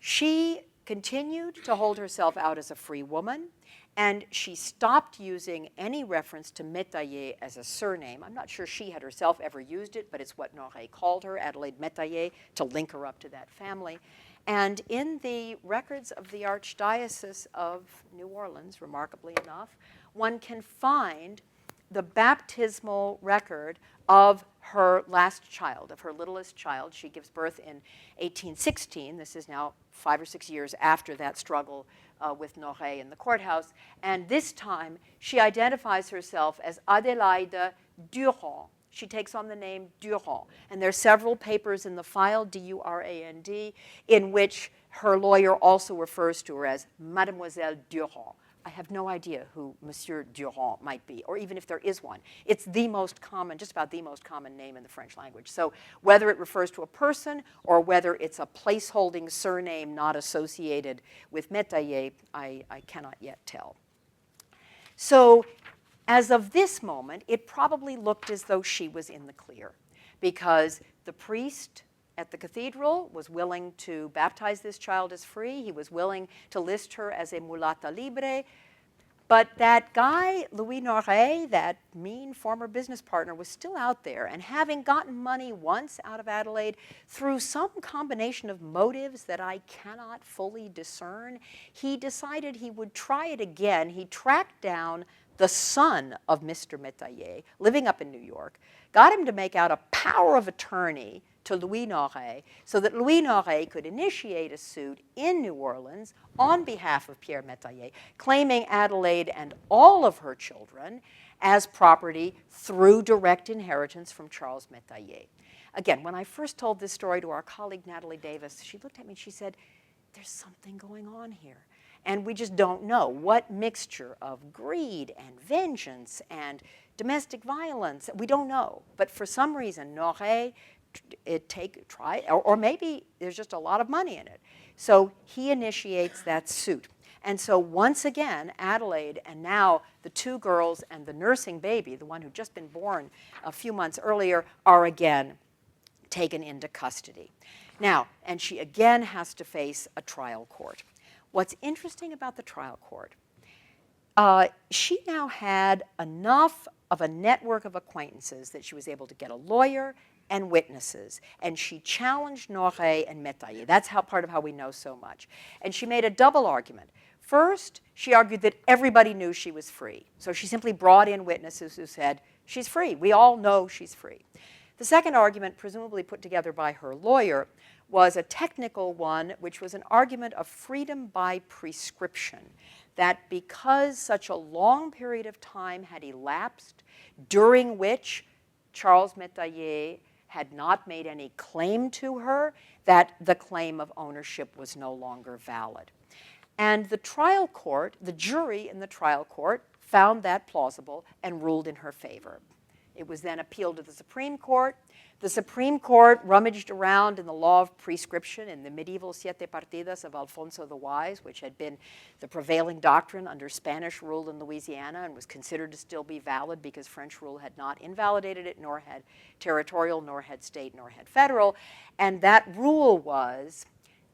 She continued to hold herself out as a free woman, and she stopped using any reference to Métayer as a surname. I'm not sure she had herself ever used it, but it's what Noret called her, Adélaïde Métayer, to link her up to that family. And in the records of the Archdiocese of New Orleans, remarkably enough, one can find the baptismal record of her last child, of her littlest child. She gives birth in 1816. This is now 5 or 6 years after that struggle with Noret in the courthouse. And this time, she identifies herself as Adélaïde Durand. She takes on the name Durand. And there are several papers in the file, D-U-R-A-N-D, in which her lawyer also refers to her as Mademoiselle Durand. I have no idea who Monsieur Durand might be, or even if there is one. It's the most common, just about the most common name in the French language. So whether it refers to a person or whether it's a place-holding surname not associated with Métayer, I cannot yet tell. So as of this moment, it probably looked as though she was in the clear, because the priest at the cathedral was willing to baptize this child as free. He was willing to list her as a mulata libre. But that guy, Louis Noret, that mean former business partner, was still out there. And having gotten money once out of Adélaïde through some combination of motives that I cannot fully discern, he decided he would try it again. He tracked down the son of Mr. Métayer, living up in New York, got him to make out a power of attorney to Louis Noré so that Louis Noré could initiate a suit in New Orleans on behalf of Pierre Métayer, claiming Adélaïde and all of her children as property through direct inheritance from Charles Métayer. Again, when I first told this story to our colleague Natalie Davis, she looked at me and she said, there's something going on here. And we just don't know what mixture of greed and vengeance and domestic violence. We don't know. But for some reason, Noré or maybe there's just a lot of money in it. So he initiates that suit. And so once again, Adélaïde and now the two girls and the nursing baby, the one who'd just been born a few months earlier, are again taken into custody. Now, and she again has to face a trial court. What's interesting about the trial court, she now had enough of a network of acquaintances that she was able to get a lawyer and witnesses. And she challenged Noré and Métayer. That's part of how we know so much. And she made a double argument. First, she argued that everybody knew she was free. So she simply brought in witnesses who said, she's free. We all know she's free. The second argument, presumably put together by her lawyer, was a technical one, which was an argument of freedom by prescription, that because such a long period of time had elapsed during which Charles Métayer had not made any claim to her, that the claim of ownership was no longer valid. And the trial court, the jury in the trial court, found that plausible and ruled in her favor. It was then appealed to the Supreme Court. The Supreme Court rummaged around in the law of prescription in the medieval Siete Partidas of Alfonso the Wise, which had been the prevailing doctrine under Spanish rule in Louisiana and was considered to still be valid because French rule had not invalidated it, nor had territorial, nor had state, nor had federal. And that rule was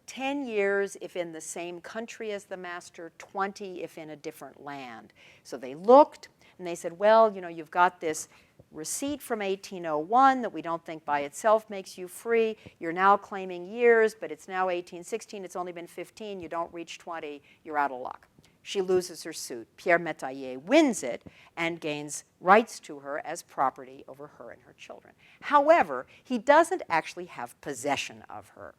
10 years if in the same country as the master, 20 if in a different land. So they looked and they said, well, you know, you've got this receipt from 1801 that we don't think by itself makes you free. You're now claiming years, but it's now 1816. It's only been 15. You don't reach 20. You're out of luck. She loses her suit. Pierre Métayer wins it and gains rights to her as property over her and her children. However, he doesn't actually have possession of her.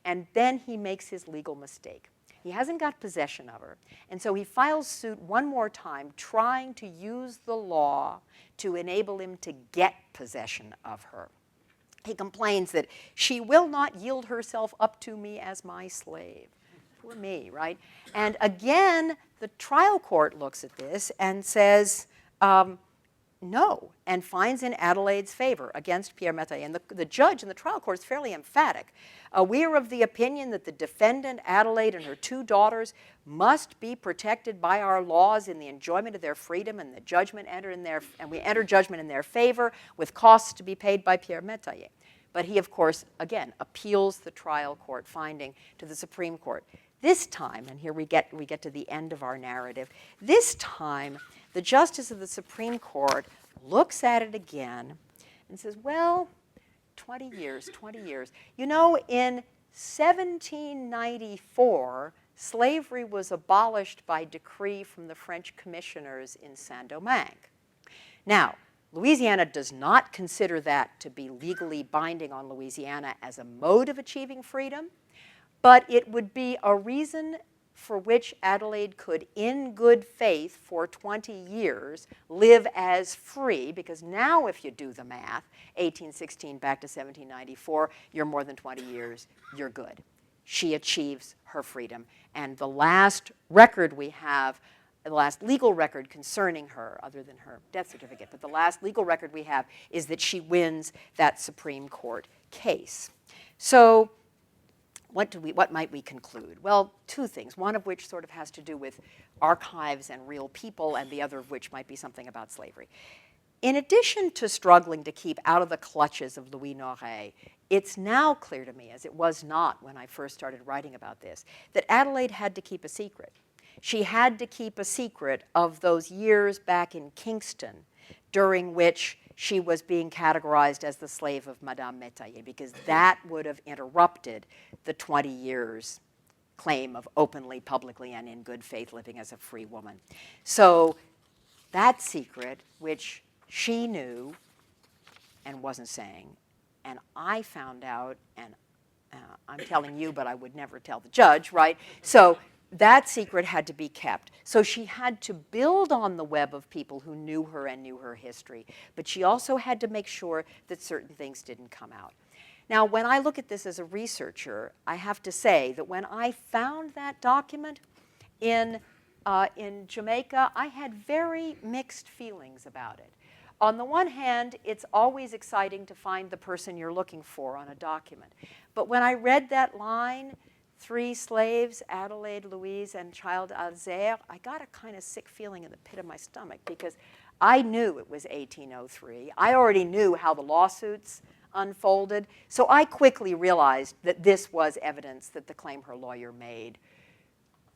And then he makes his legal mistake. He hasn't got possession of her. And so he files suit one more time, trying to use the law to enable him to get possession of her. He complains that she will not yield herself up to me as my slave. Poor me, right? And again, the trial court looks at this and says, no, and finds in Adélaïde's favor against Pierre Métayer. And the judge in the trial court is fairly emphatic. We are of the opinion that the defendant, Adélaïde, and her two daughters must be protected by our laws in the enjoyment of their freedom, and the judgment we enter judgment in their favor with costs to be paid by Pierre Métayer. But he, of course, again, appeals the trial court finding to the Supreme Court. This time, and here we get to the end of our narrative, this time the justice of the Supreme Court looks at it again and says, well, 20 years. You know, in 1794, slavery was abolished by decree from the French commissioners in Saint-Domingue. Now, Louisiana does not consider that to be legally binding on Louisiana as a mode of achieving freedom, but it would be a reason for which Adélaïde could, in good faith, for 20 years, live as free, because now if you do the math, 1816 back to 1794, you're more than 20 years, you're good. She achieves her freedom. And the last record we have, the last legal record concerning her, other than her death certificate, but the last legal record we have is that she wins that Supreme Court case. So what might we conclude? Well, two things, one of which sort of has to do with archives and real people, and the other of which might be something about slavery. In addition to struggling to keep out of the clutches of Louis Noré, it's now clear to me, as it was not when I first started writing about this, that Adélaïde had to keep a secret. She had to keep a secret of those years back in Kingston during which she was being categorized as the slave of Madame Métayer, because that would have interrupted the 20 years claim of openly, publicly, and in good faith living as a free woman. So that secret, which she knew and wasn't saying, and I found out, and I'm telling you, but I would never tell the judge, right? So that secret had to be kept. So she had to build on the web of people who knew her and knew her history, but she also had to make sure that certain things didn't come out. Now, when I look at this as a researcher, I have to say that when I found that document in Jamaica, I had very mixed feelings about it. On the one hand, it's always exciting to find the person you're looking for on a document. But when I read that line, 3 slaves, Adélaïde, Louise, and child Alzire, I got a kind of sick feeling in the pit of my stomach because I knew it was 1803. I already knew how the lawsuits unfolded. So I quickly realized that this was evidence that the claim her lawyer made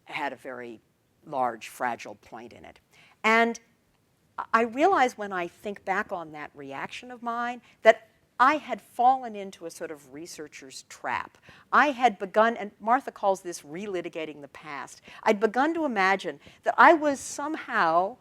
had a very large, fragile point in it. And I realize when I think back on that reaction of mine that I had fallen into a sort of researcher's trap. I had begun, and Martha calls this relitigating the past. I'd begun to imagine that I was somehow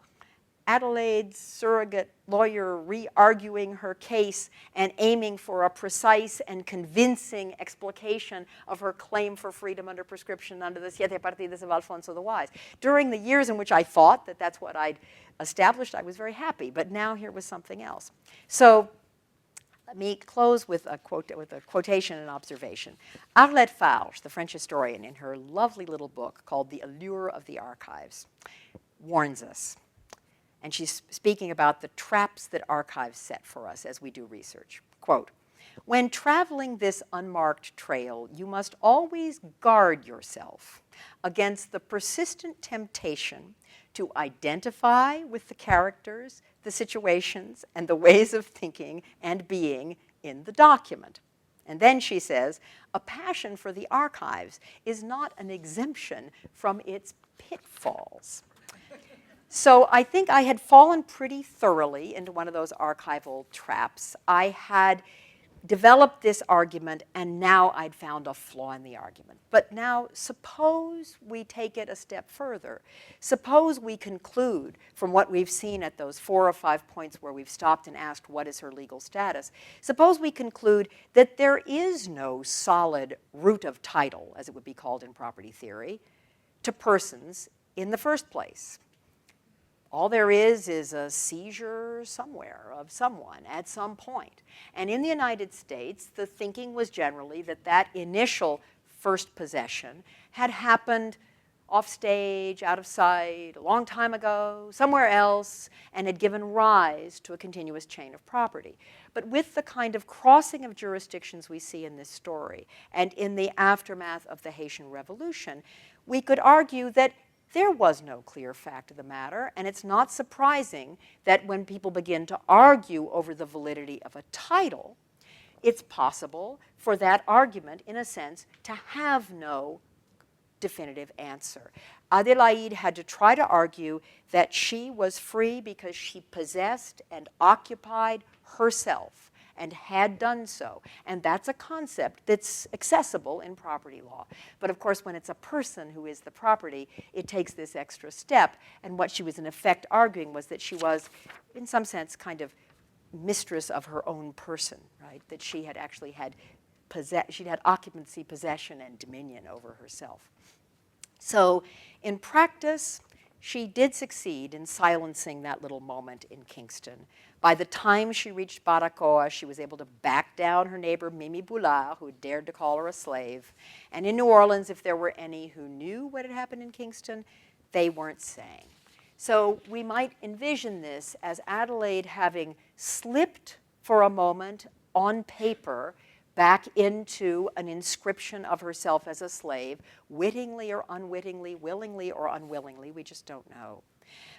Adélaïde's surrogate lawyer re-arguing her case and aiming for a precise and convincing explication of her claim for freedom under prescription under the Siete Partidas of Alfonso the Wise. During the years in which I thought that that's what I'd established, I was very happy, but now here was something else. So let me close with a quotation and observation. Arlette Farge, the French historian, in her lovely little book called The Allure of the Archives, warns us. And she's speaking about the traps that archives set for us as we do research. Quote, "When traveling this unmarked trail, you must always guard yourself against the persistent temptation to identify with the characters, the situations, and the ways of thinking and being in the document." And then she says, "A passion for the archives is not an exemption from its pitfalls." So I think I had fallen pretty thoroughly into one of those archival traps. I had developed this argument, and now I'd found a flaw in the argument. But now suppose we take it a step further. Suppose we conclude from what we've seen at those 4 or 5 points where we've stopped and asked what is her legal status. Suppose we conclude that there is no solid root of title, as it would be called in property theory, to persons in the first place. All there is a seizure somewhere of someone at some point. And in the United States, the thinking was generally that that initial first possession had happened off stage, out of sight, a long time ago, somewhere else, and had given rise to a continuous chain of property. But with the kind of crossing of jurisdictions we see in this story, and in the aftermath of the Haitian Revolution, we could argue that there was no clear fact of the matter, and it's not surprising that when people begin to argue over the validity of a title, it's possible for that argument, in a sense, to have no definitive answer. Adélaïde had to try to argue that she was free because she possessed and occupied herself and had done so. And that's a concept that's accessible in property law. But of course, when it's a person who is the property, it takes this extra step. And what she was in effect arguing was that she was, in some sense, kind of mistress of her own person, right? That she had actually had she'd had occupancy, possession, and dominion over herself. So in practice, she did succeed in silencing that little moment in Kingston. By the time she reached Baracoa, she was able to back down her neighbor Mimi Boulard, who dared to call her a slave. And in New Orleans, if there were any who knew what had happened in Kingston, they weren't saying. So we might envision this as Adélaïde having slipped for a moment on paper back into an inscription of herself as a slave, wittingly or unwittingly, willingly or unwillingly, we just don't know.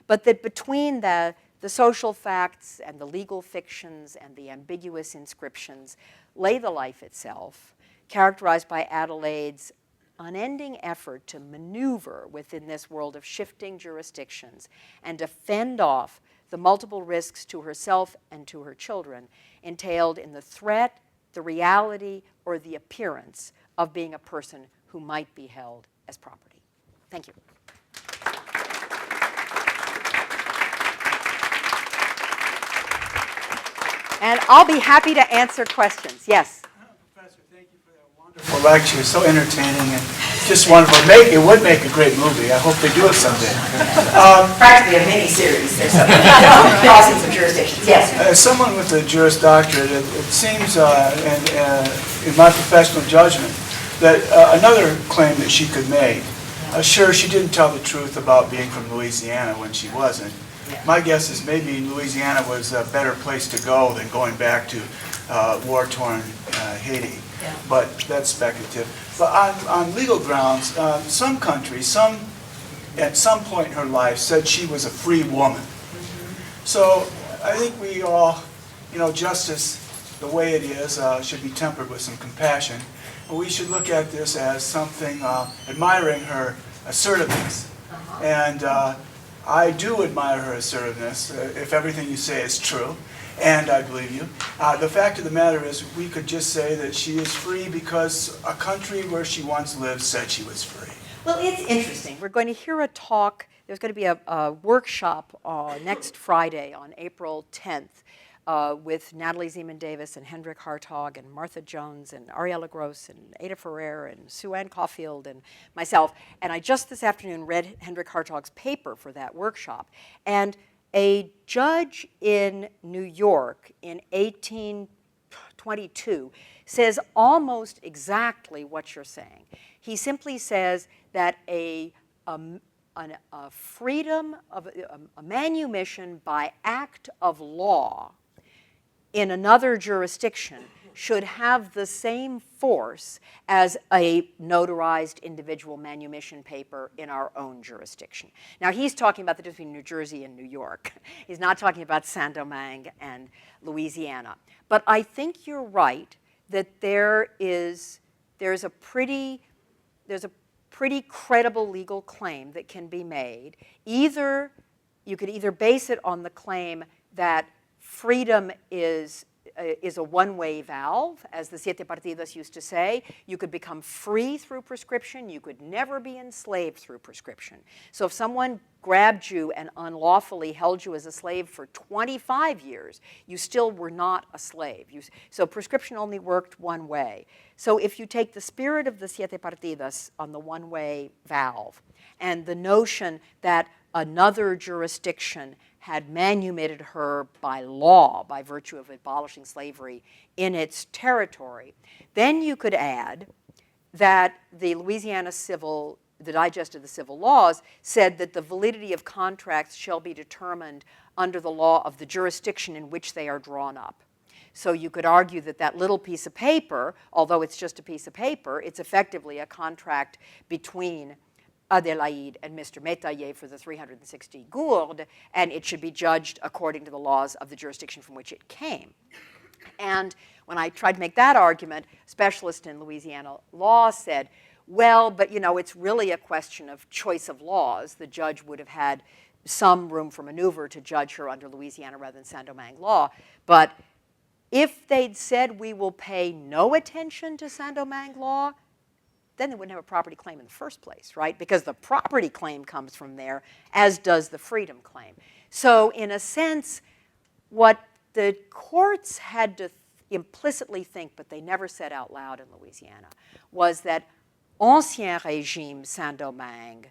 But that between the social facts and the legal fictions and the ambiguous inscriptions lay the life itself, characterized by Adélaïde's unending effort to maneuver within this world of shifting jurisdictions and to fend off the multiple risks to herself and to her children entailed in the threat, the reality, or the appearance of being a person who might be held as property. Thank you. And I'll be happy to answer questions. Yes. Professor, thank you for that wonderful lecture. So entertaining and just wonderful. It would make a great movie. I hope they do it someday. Practically a mini-series. There's crossings of jurisdictions. Yes. As someone with a Juris Doctorate, it seems, in my professional judgment, that another claim that she could make, sure, she didn't tell the truth about being from Louisiana when she wasn't. My guess is maybe Louisiana was a better place to go than going back to war-torn Haiti. Yeah. But that's speculative. But on legal grounds, some countries, at some point in her life, said she was a free woman. So I think we all, justice, the way it is, should be tempered with some compassion. We should look at this as something admiring her assertiveness. And I do admire her assertiveness, if everything you say is true, and I believe you. The fact of the matter is, we could just say that she is free because a country where she once lived said she was free. Well, it's interesting. We're going to hear a talk. There's going to be a workshop next Friday on April 10th with Natalie Zeman Davis and Hendrik Hartog and Martha Jones and Ariella Gross and Ada Ferrer and Sue Ann Caulfield and myself. And I just this afternoon read Hendrik Hartog's paper for that workshop. And a judge in New York in 1822 says almost exactly what you're saying. He simply says that a freedom of a manumission by act of law in another jurisdiction should have the same force as a notarized individual manumission paper in our own jurisdiction. Now, he's talking about the difference between New Jersey and New York. He's not talking about Saint-Domingue and Louisiana. But I think you're right that there's a pretty credible legal claim that can be made. You could either base it on the claim that freedom is a one-way valve, as the Siete Partidas used to say. You could become free through prescription. You could never be enslaved through prescription. So if someone grabbed you and unlawfully held you as a slave for 25 years, you still were not a slave. So prescription only worked one way. So if you take the spirit of the Siete Partidas on the one-way valve and the notion that another jurisdiction had manumitted her by law, by virtue of abolishing slavery in its territory, then you could add that the digest of the civil laws said that the validity of contracts shall be determined under the law of the jurisdiction in which they are drawn up. So you could argue that that little piece of paper, although it's just a piece of paper, it's effectively a contract between Adélaïde and Mr. Métayer for the 360 gourdes, and it should be judged according to the laws of the jurisdiction from which it came. And when I tried to make that argument, a specialist in Louisiana law said, well, but it's really a question of choice of laws. The judge would have had some room for maneuver to judge her under Louisiana rather than Saint-Domingue law. But if they'd said we will pay no attention to Saint-Domingue law, then they wouldn't have a property claim in the first place, right? Because the property claim comes from there, as does the freedom claim. So in a sense, what the courts had to implicitly think, but they never said out loud in Louisiana, was that Ancien Régime Saint-Domingue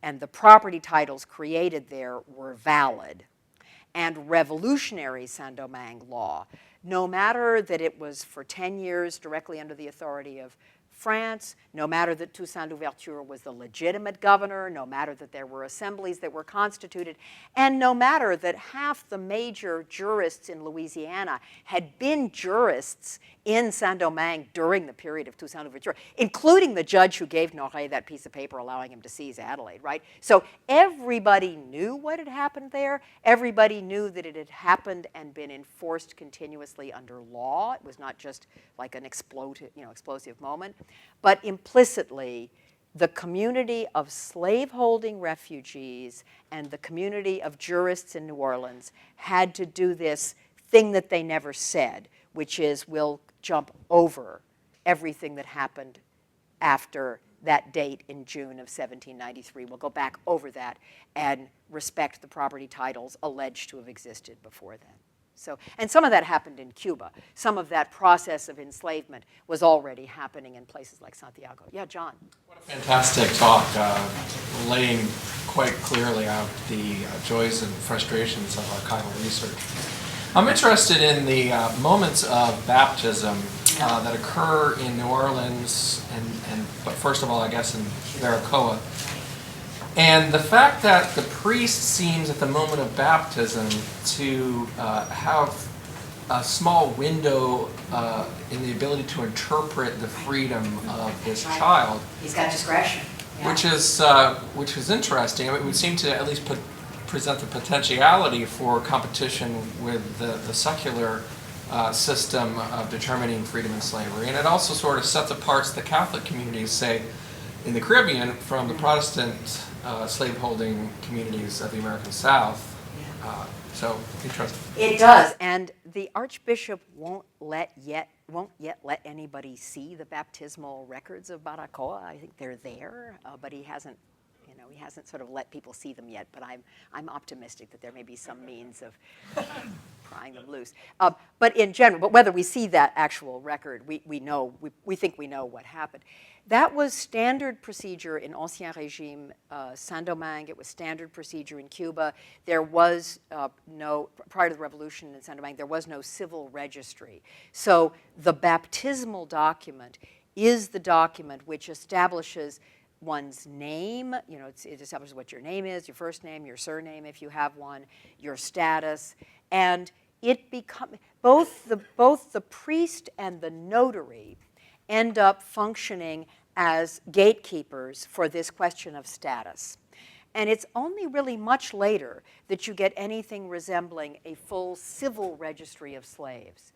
and the property titles created there were valid. And revolutionary Saint-Domingue law, no matter that it was for 10 years directly under the authority of France, no matter that Toussaint Louverture was the legitimate governor, no matter that there were assemblies that were constituted, and no matter that half the major jurists in Louisiana had been jurists in Saint-Domingue during the period of Toussaint Louverture, including the judge who gave Noré that piece of paper allowing him to seize Adélaïde, right? So everybody knew what had happened there. Everybody knew that it had happened and been enforced continuously under law. It was not just like an explosive moment. But implicitly, the community of slaveholding refugees and the community of jurists in New Orleans had to do this thing that they never said, which is we'll jump over everything that happened after that date in June of 1793. We'll go back over that and respect the property titles alleged to have existed before then. So, and some of that happened in Cuba. Some of that process of enslavement was already happening in places like Santiago. Yeah, John. What a fantastic talk, laying quite clearly out the joys and frustrations of archival research. I'm interested in the moments of baptism that occur in New Orleans, but first of all, I guess, in Baracoa. And the fact that the priest seems at the moment of baptism to have a small window in the ability to interpret the freedom of this child. He's got discretion. Yeah. Which is interesting. It would seem to at least present the potentiality for competition with the secular system of determining freedom and slavery. And it also sort of sets apart the Catholic communities, say, in the Caribbean from the Protestant slaveholding communities of the American South. So interesting. It does, and the Archbishop won't yet let anybody see the baptismal records of Baracoa. I think they're there, but he hasn't sort of let people see them yet. But I'm optimistic that there may be some means of prying them loose. But in general, but whether we see that actual record, we think we know what happened. That was standard procedure in Ancien Régime Saint-Domingue. It was standard procedure in Cuba. There was prior to the revolution in Saint-Domingue, there was no civil registry. So the baptismal document is the document which establishes one's name. It establishes what your name is, your first name, your surname if you have one, your status, and it becomes both the priest and the notary end up functioning as gatekeepers for this question of status. And it's only really much later that you get anything resembling a full civil registry of slaves,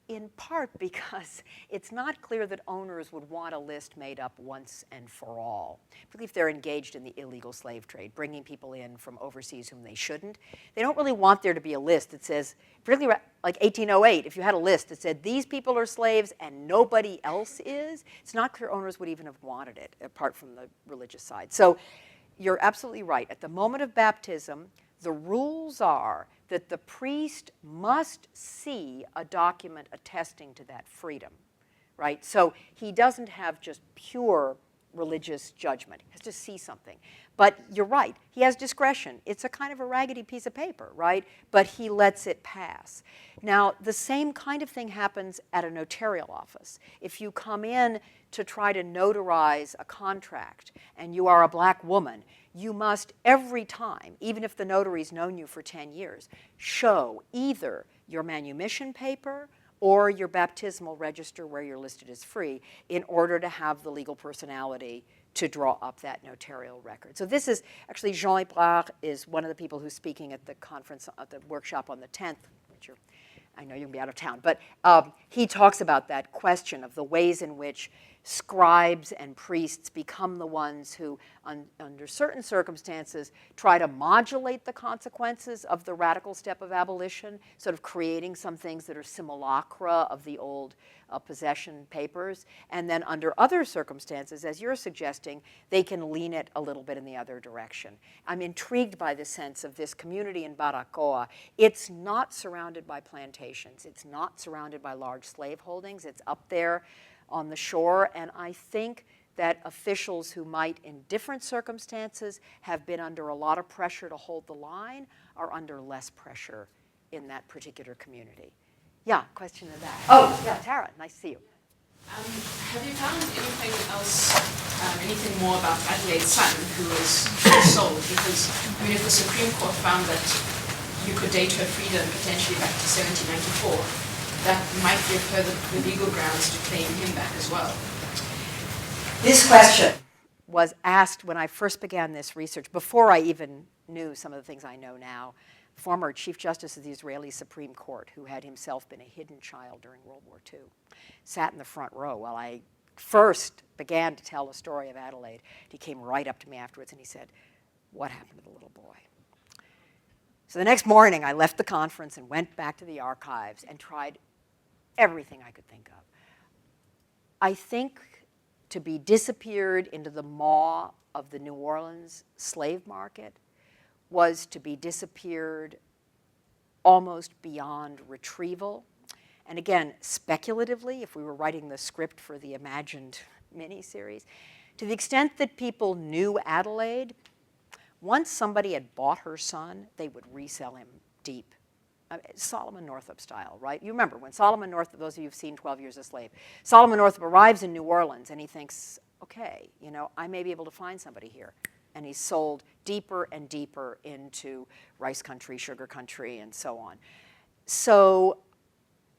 in part because it's not clear that owners would want a list made up once and for all, particularly if they're engaged in the illegal slave trade, bringing people in from overseas whom they shouldn't. They don't really want there to be a list that says, particularly like 1808, if you had a list that said these people are slaves and nobody else is, it's not clear owners would even have wanted it, apart from the religious side. So you're absolutely right. At the moment of baptism, the rules are that the priest must see a document attesting to that freedom, right? So he doesn't have just pure religious judgment. He has to see something. But you're right, he has discretion. It's a kind of a raggedy piece of paper, right? But he lets it pass. Now, the same kind of thing happens at a notarial office. If you come in to try to notarize a contract and you are a black woman, you must every time, even if the notary's known you for 10 years, show either your manumission paper or your baptismal register where you're listed as free in order to have the legal personality to draw up that notarial record. So this is, actually Jean Ebrard is one of the people who's speaking at the conference, at the workshop on the 10th, which I know you're going to be out of town, but he talks about that question of the ways in which scribes and priests become the ones who, under certain circumstances, try to modulate the consequences of the radical step of abolition, sort of creating some things that are simulacra of the old possession papers. And then under other circumstances, as you're suggesting, they can lean it a little bit in the other direction. I'm intrigued by the sense of this community in Baracoa. It's not surrounded by plantations. It's not surrounded by large slave holdings. It's up there on the shore, and I think that officials who might, in different circumstances, have been under a lot of pressure to hold the line are under less pressure in that particular community. Yeah, question of that. Oh, yeah, Tara, nice to see you. Have you found anything else, anything more about Adelaide's son who was sold? Because I mean, if the Supreme Court found that you could date her freedom potentially back to 1794, that might give her the legal grounds to claim him back as well. This question was asked when I first began this research, before I even knew some of the things I know now. Former Chief Justice of the Israeli Supreme Court, who had himself been a hidden child during World War II, sat in the front row while I first began to tell the story of Adelaide. He came right up to me afterwards and he said, "What happened to the little boy?" So the next morning, I left the conference and went back to the archives and tried everything I could think of. I think to be disappeared into the maw of the New Orleans slave market was to be disappeared almost beyond retrieval. And again, speculatively, if we were writing the script for the imagined miniseries, to the extent that people knew Adélaïde, once somebody had bought her son, they would resell him deep. Solomon Northup style, right? You remember when Solomon Northup, those of you who've seen 12 Years a Slave, Solomon Northup arrives in New Orleans and he thinks, okay, you know, I may be able to find somebody here. And he's sold deeper and deeper into rice country, sugar country, and so on. So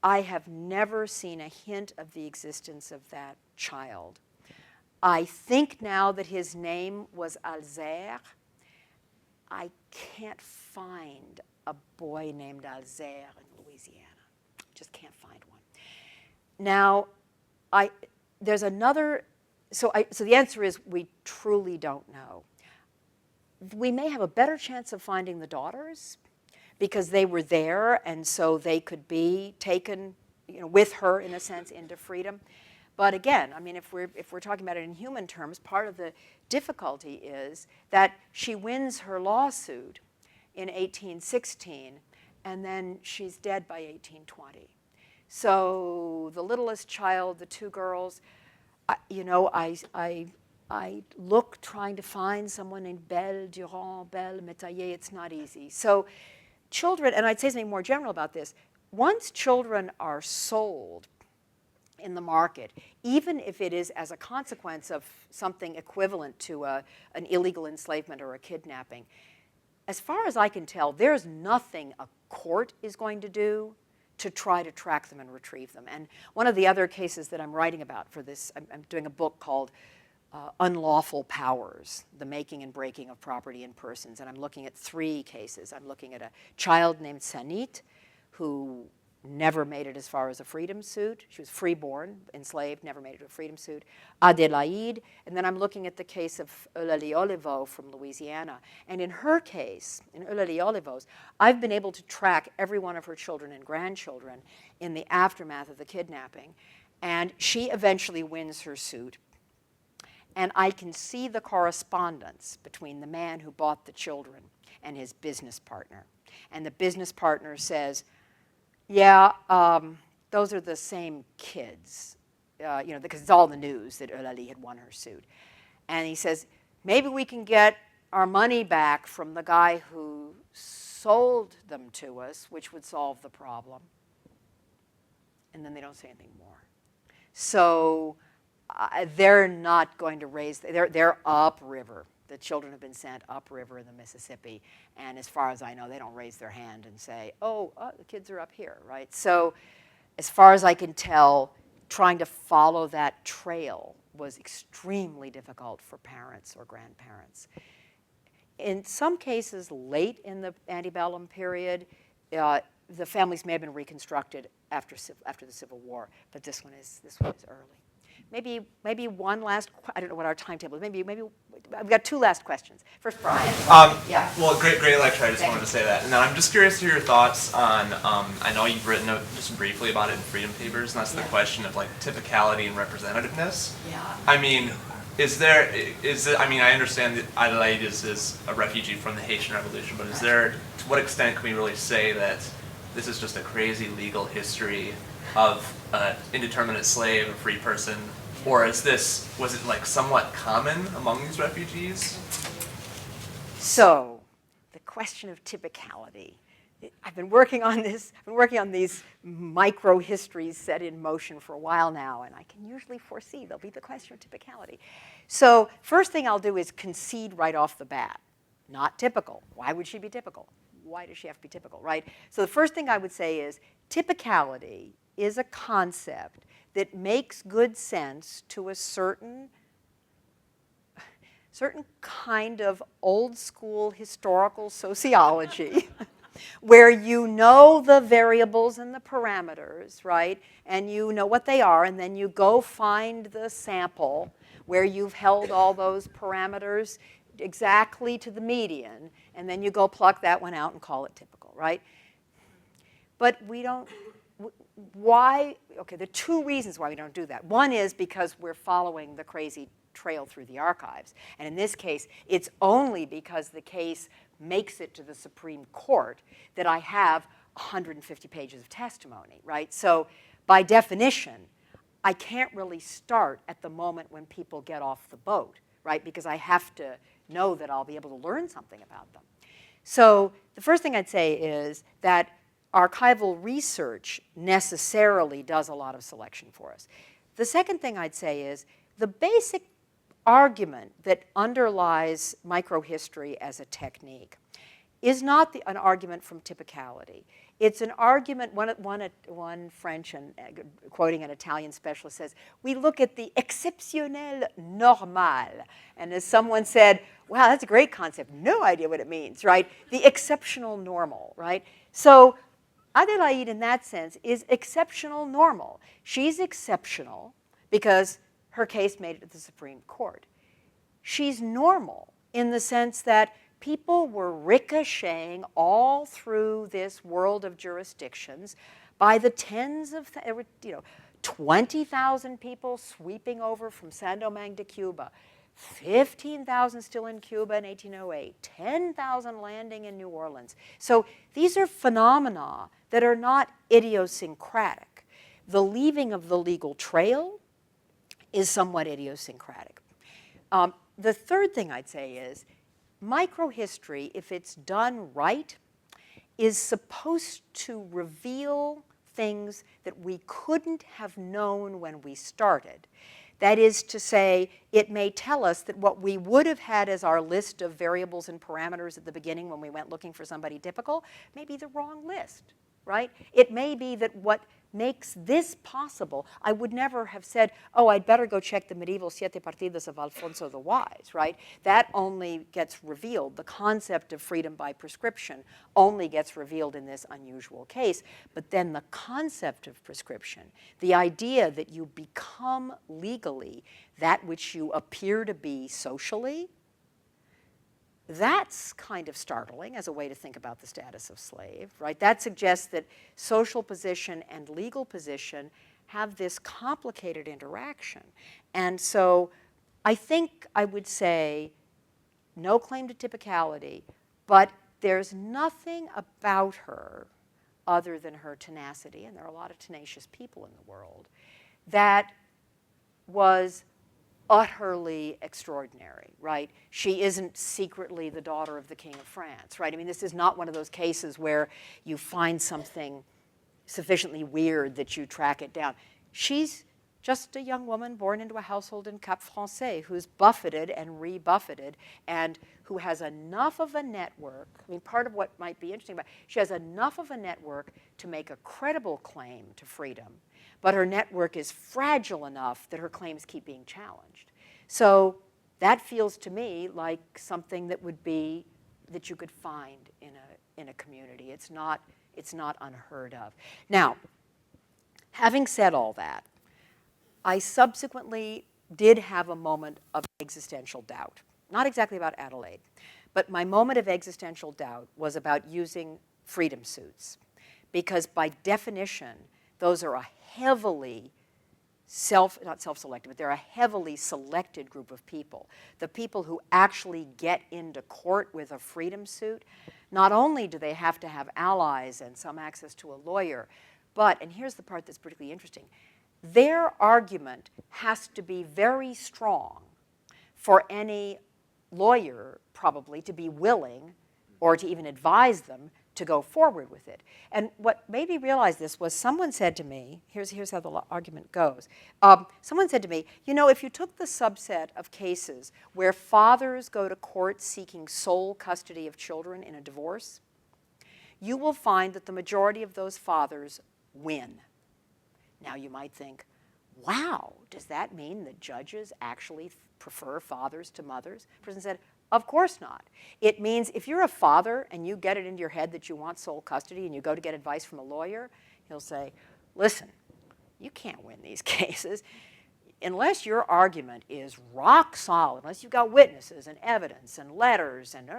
I have never seen a hint of the existence of that child. I think now that his name was Alzire. I can't find a boy named Alzire in Louisiana. Just can't find one. Now, there's another, so the answer is we truly don't know. We may have a better chance of finding the daughters because they were there and so they could be taken, you know, with her in a sense into freedom. But again, I mean, if we're talking about it in human terms, part of the difficulty is that she wins her lawsuit in 1816, and then she's dead by 1820. So the littlest child, the two girls, you know, I look trying to find someone named Belle, Durand, Belle, Métayer. It's not easy. So children, and I'd say something more general about this, once children are sold in the market, even if it is as a consequence of something equivalent to an illegal enslavement or a kidnapping, as far as I can tell, there's nothing a court is going to do to try to track them and retrieve them. And one of the other cases that I'm writing about for this, I'm doing a book called Unlawful Powers, the Making and Breaking of Property and Persons, and I'm looking at 3 cases. I'm looking at a child named Sanit, who never made it as far as a freedom suit. She was freeborn, enslaved, never made it to a freedom suit. Adélaïde, and then I'm looking at the case of Eulalie Oliveau from Louisiana. And in her case, in Eulalie Oliveau's, I've been able to track every one of her children and grandchildren in the aftermath of the kidnapping. And she eventually wins her suit. And I can see the correspondence between the man who bought the children and his business partner. And the business partner says, yeah, those are the same kids, you know, because it's all in the news that Eulalie had won her suit. And he says, maybe we can get our money back from the guy who sold them to us, which would solve the problem. And then they don't say anything more. So they're not going to raise, they're upriver. The children have been sent upriver in the Mississippi, and as far as I know, they don't raise their hand and say, oh, the kids are up here, right? So as far as I can tell, trying to follow that trail was extremely difficult for parents or grandparents. In some cases, late in the antebellum period, the families may have been reconstructed after the Civil War, but this one is early. Maybe one last, I don't know what our timetable is, maybe I've got 2 last questions. First, Brian. Yeah. Well, great lecture, I just wanted to say that. And then I'm just curious to hear your thoughts on, I know you've written just briefly about it in Freedom Papers, and that's the question of like typicality and representativeness. Yeah. I mean, I understand that Adélaïde is a refugee from the Haitian Revolution, but to what extent can we really say that this is just a crazy legal history of an indeterminate slave, a free person, or was it like somewhat common among these refugees? So, the question of typicality. I've been working on this, these micro histories set in motion for a while now, and I can usually foresee there'll be the question of typicality. So, first thing I'll do is concede right off the bat. Not typical. Why would she be typical? Why does she have to be typical, right? So the first thing I would say is typicality is a concept that makes good sense to a certain kind of old school historical sociology where you know the variables and the parameters, right? And you know what they are, and then you go find the sample where you've held all those parameters exactly to the median, and then you go pluck that one out and call it typical, right? But we don't, why, okay, there are 2 reasons why we don't do that. One is because we're following the crazy trail through the archives. And in this case, it's only because the case makes it to the Supreme Court that I have 150 pages of testimony, right? So by definition, I can't really start at the moment when people get off the boat, right? Because I have to know that I'll be able to learn something about them. So the first thing I'd say is that archival research necessarily does a lot of selection for us. The second thing I'd say is the basic argument that underlies microhistory as a technique is not an argument from typicality. It's an argument, one French and quoting an Italian specialist says, we look at the exceptionnel normal. And as someone said, wow, that's a great concept. No idea what it means, right? The exceptional normal, right? So Adélaïde, in that sense, is exceptional normal. She's exceptional because her case made it to the Supreme Court. She's normal in the sense that people were ricocheting all through this world of jurisdictions by the tens of, 20,000 people sweeping over from Saint-Domingue to Cuba, 15,000 still in Cuba in 1808, 10,000 landing in New Orleans. So these are phenomena that are not idiosyncratic. The leaving of the legal trail is somewhat idiosyncratic. The third thing I'd say is microhistory, if it's done right, is supposed to reveal things that we couldn't have known when we started. That is to say, it may tell us that what we would have had as our list of variables and parameters at the beginning when we went looking for somebody typical may be the wrong list, right? It may be that what makes this possible, I would never have said, oh, I'd better go check the medieval Siete Partidas of Alfonso the Wise, right? That only gets revealed. The concept of freedom by prescription only gets revealed in this unusual case. But then the concept of prescription, the idea that you become legally that which you appear to be socially, that's kind of startling as a way to think about the status of slave, right? That suggests that social position and legal position have this complicated interaction. And so I think I would say no claim to typicality, but there's nothing about her other than her tenacity, and there are a lot of tenacious people in the world, that was utterly extraordinary, right? She isn't secretly the daughter of the King of France, right? I mean, this is not one of those cases where you find something sufficiently weird that you track it down. She's just a young woman born into a household in Cap Français who's buffeted and rebuffeted and who has enough of a network. I mean, part of what might be interesting about she has enough of a network to make a credible claim to freedom, but her network is fragile enough that her claims keep being challenged. So that feels to me like something that would be, that you could find in a community. It's not unheard of. Now, having said all that, I subsequently did have a moment of existential doubt. Not exactly about Adélaïde, but my moment of existential doubt was about using freedom suits. Because by definition, those are a heavily not self-selected, but they're a heavily selected group of people. The people who actually get into court with a freedom suit, not only do they have to have allies and some access to a lawyer, but, and here's the part that's particularly interesting, their argument has to be very strong for any lawyer, probably, to be willing or to even advise them to go forward with it. And what made me realize this was someone said to me, here's how the argument goes. Someone said to me, you know, if you took the subset of cases where fathers go to court seeking sole custody of children in a divorce, you will find that the majority of those fathers win. Now you might think, wow, does that mean that judges actually prefer fathers to mothers? The person said, of course not. It means if you're a father and you get it into your head that you want sole custody and you go to get advice from a lawyer, he'll say, listen, you can't win these cases. Unless your argument is rock solid, unless you've got witnesses and evidence and letters and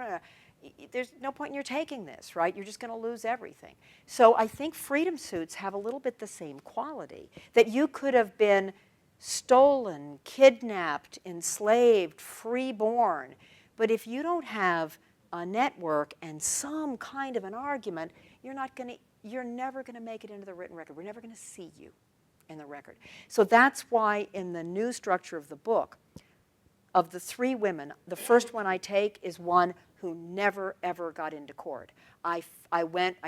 there's no point in your taking this, right? You're just going to lose everything. So I think freedom suits have a little bit the same quality, that you could have been stolen, kidnapped, enslaved, freeborn, but if you don't have a network and some kind of an argument, you're not going to you're never going to make it into the written record. We're never going to see you in the record. So that's why in the new structure of the book, of the 3 women, the first one I take is one who never, ever got into court. I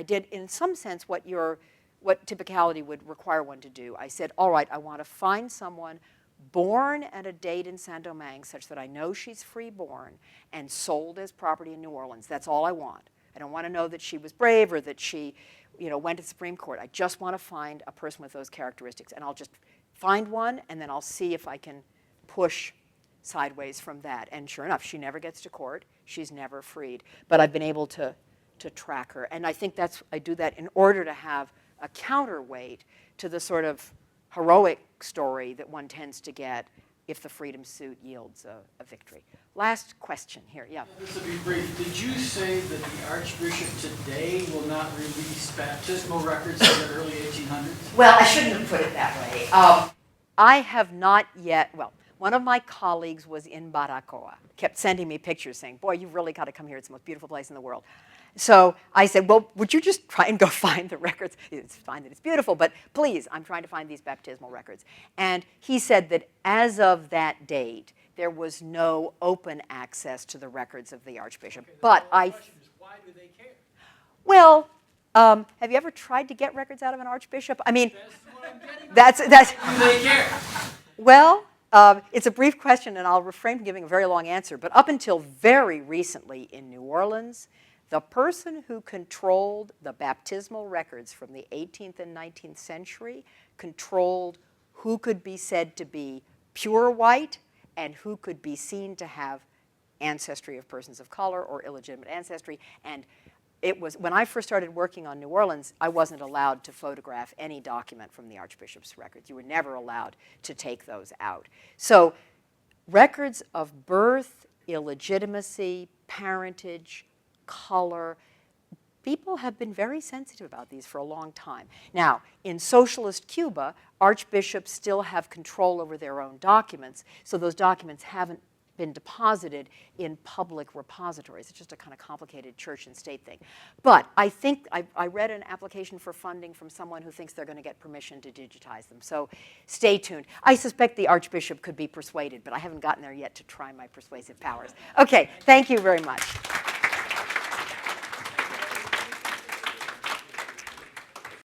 did, in some sense, what typicality would require one to do. I said, all right, I want to find someone born at a date in Saint-Domingue such that I know she's free-born and sold as property in New Orleans. That's all I want. I don't want to know that she was brave or that she went to the Supreme Court. I just want to find a person with those characteristics. And I'll just find one, and then I'll see if I can push sideways from that. And sure enough, she never gets to court. She's never freed. But I've been able to track her. And I think I do that in order to have a counterweight to the sort of heroic story that one tends to get if the freedom suit yields a victory. Last question here, yeah. This will be brief. Did you say that the Archbishop today will not release baptismal records in the early 1800s? Well, I shouldn't have put it that way. I have not yet, well, one of my colleagues was in Baracoa, kept sending me pictures saying, boy, you've really got to come here. It's the most beautiful place in the world. So I said, well, would you just try and go find the records? It's fine that it's beautiful, but please, I'm trying to find these baptismal records. And he said that as of that date, there was no open access to the records of the Archbishop. Okay, but why do they care? Well, have you ever tried to get records out of an Archbishop? I mean, That's what I'm getting at. that's Do they care? well, it's a brief question, and I'll refrain from giving a very long answer. But up until very recently in New Orleans, the person who controlled the baptismal records from the 18th and 19th century controlled who could be said to be pure white and who could be seen to have ancestry of persons of color or illegitimate ancestry. And it was, when I first started working on New Orleans, I wasn't allowed to photograph any document from the Archbishop's records. You were never allowed to take those out. So records of birth, illegitimacy, parentage, color, people have been very sensitive about these for a long time. Now, in socialist Cuba, archbishops still have control over their own documents, so those documents haven't been deposited in public repositories. It's just a kind of complicated church and state thing. But I think I read an application for funding from someone who thinks they're going to get permission to digitize them. So stay tuned. I suspect the Archbishop could be persuaded, but I haven't gotten there yet to try my persuasive powers. Okay, thank you very much.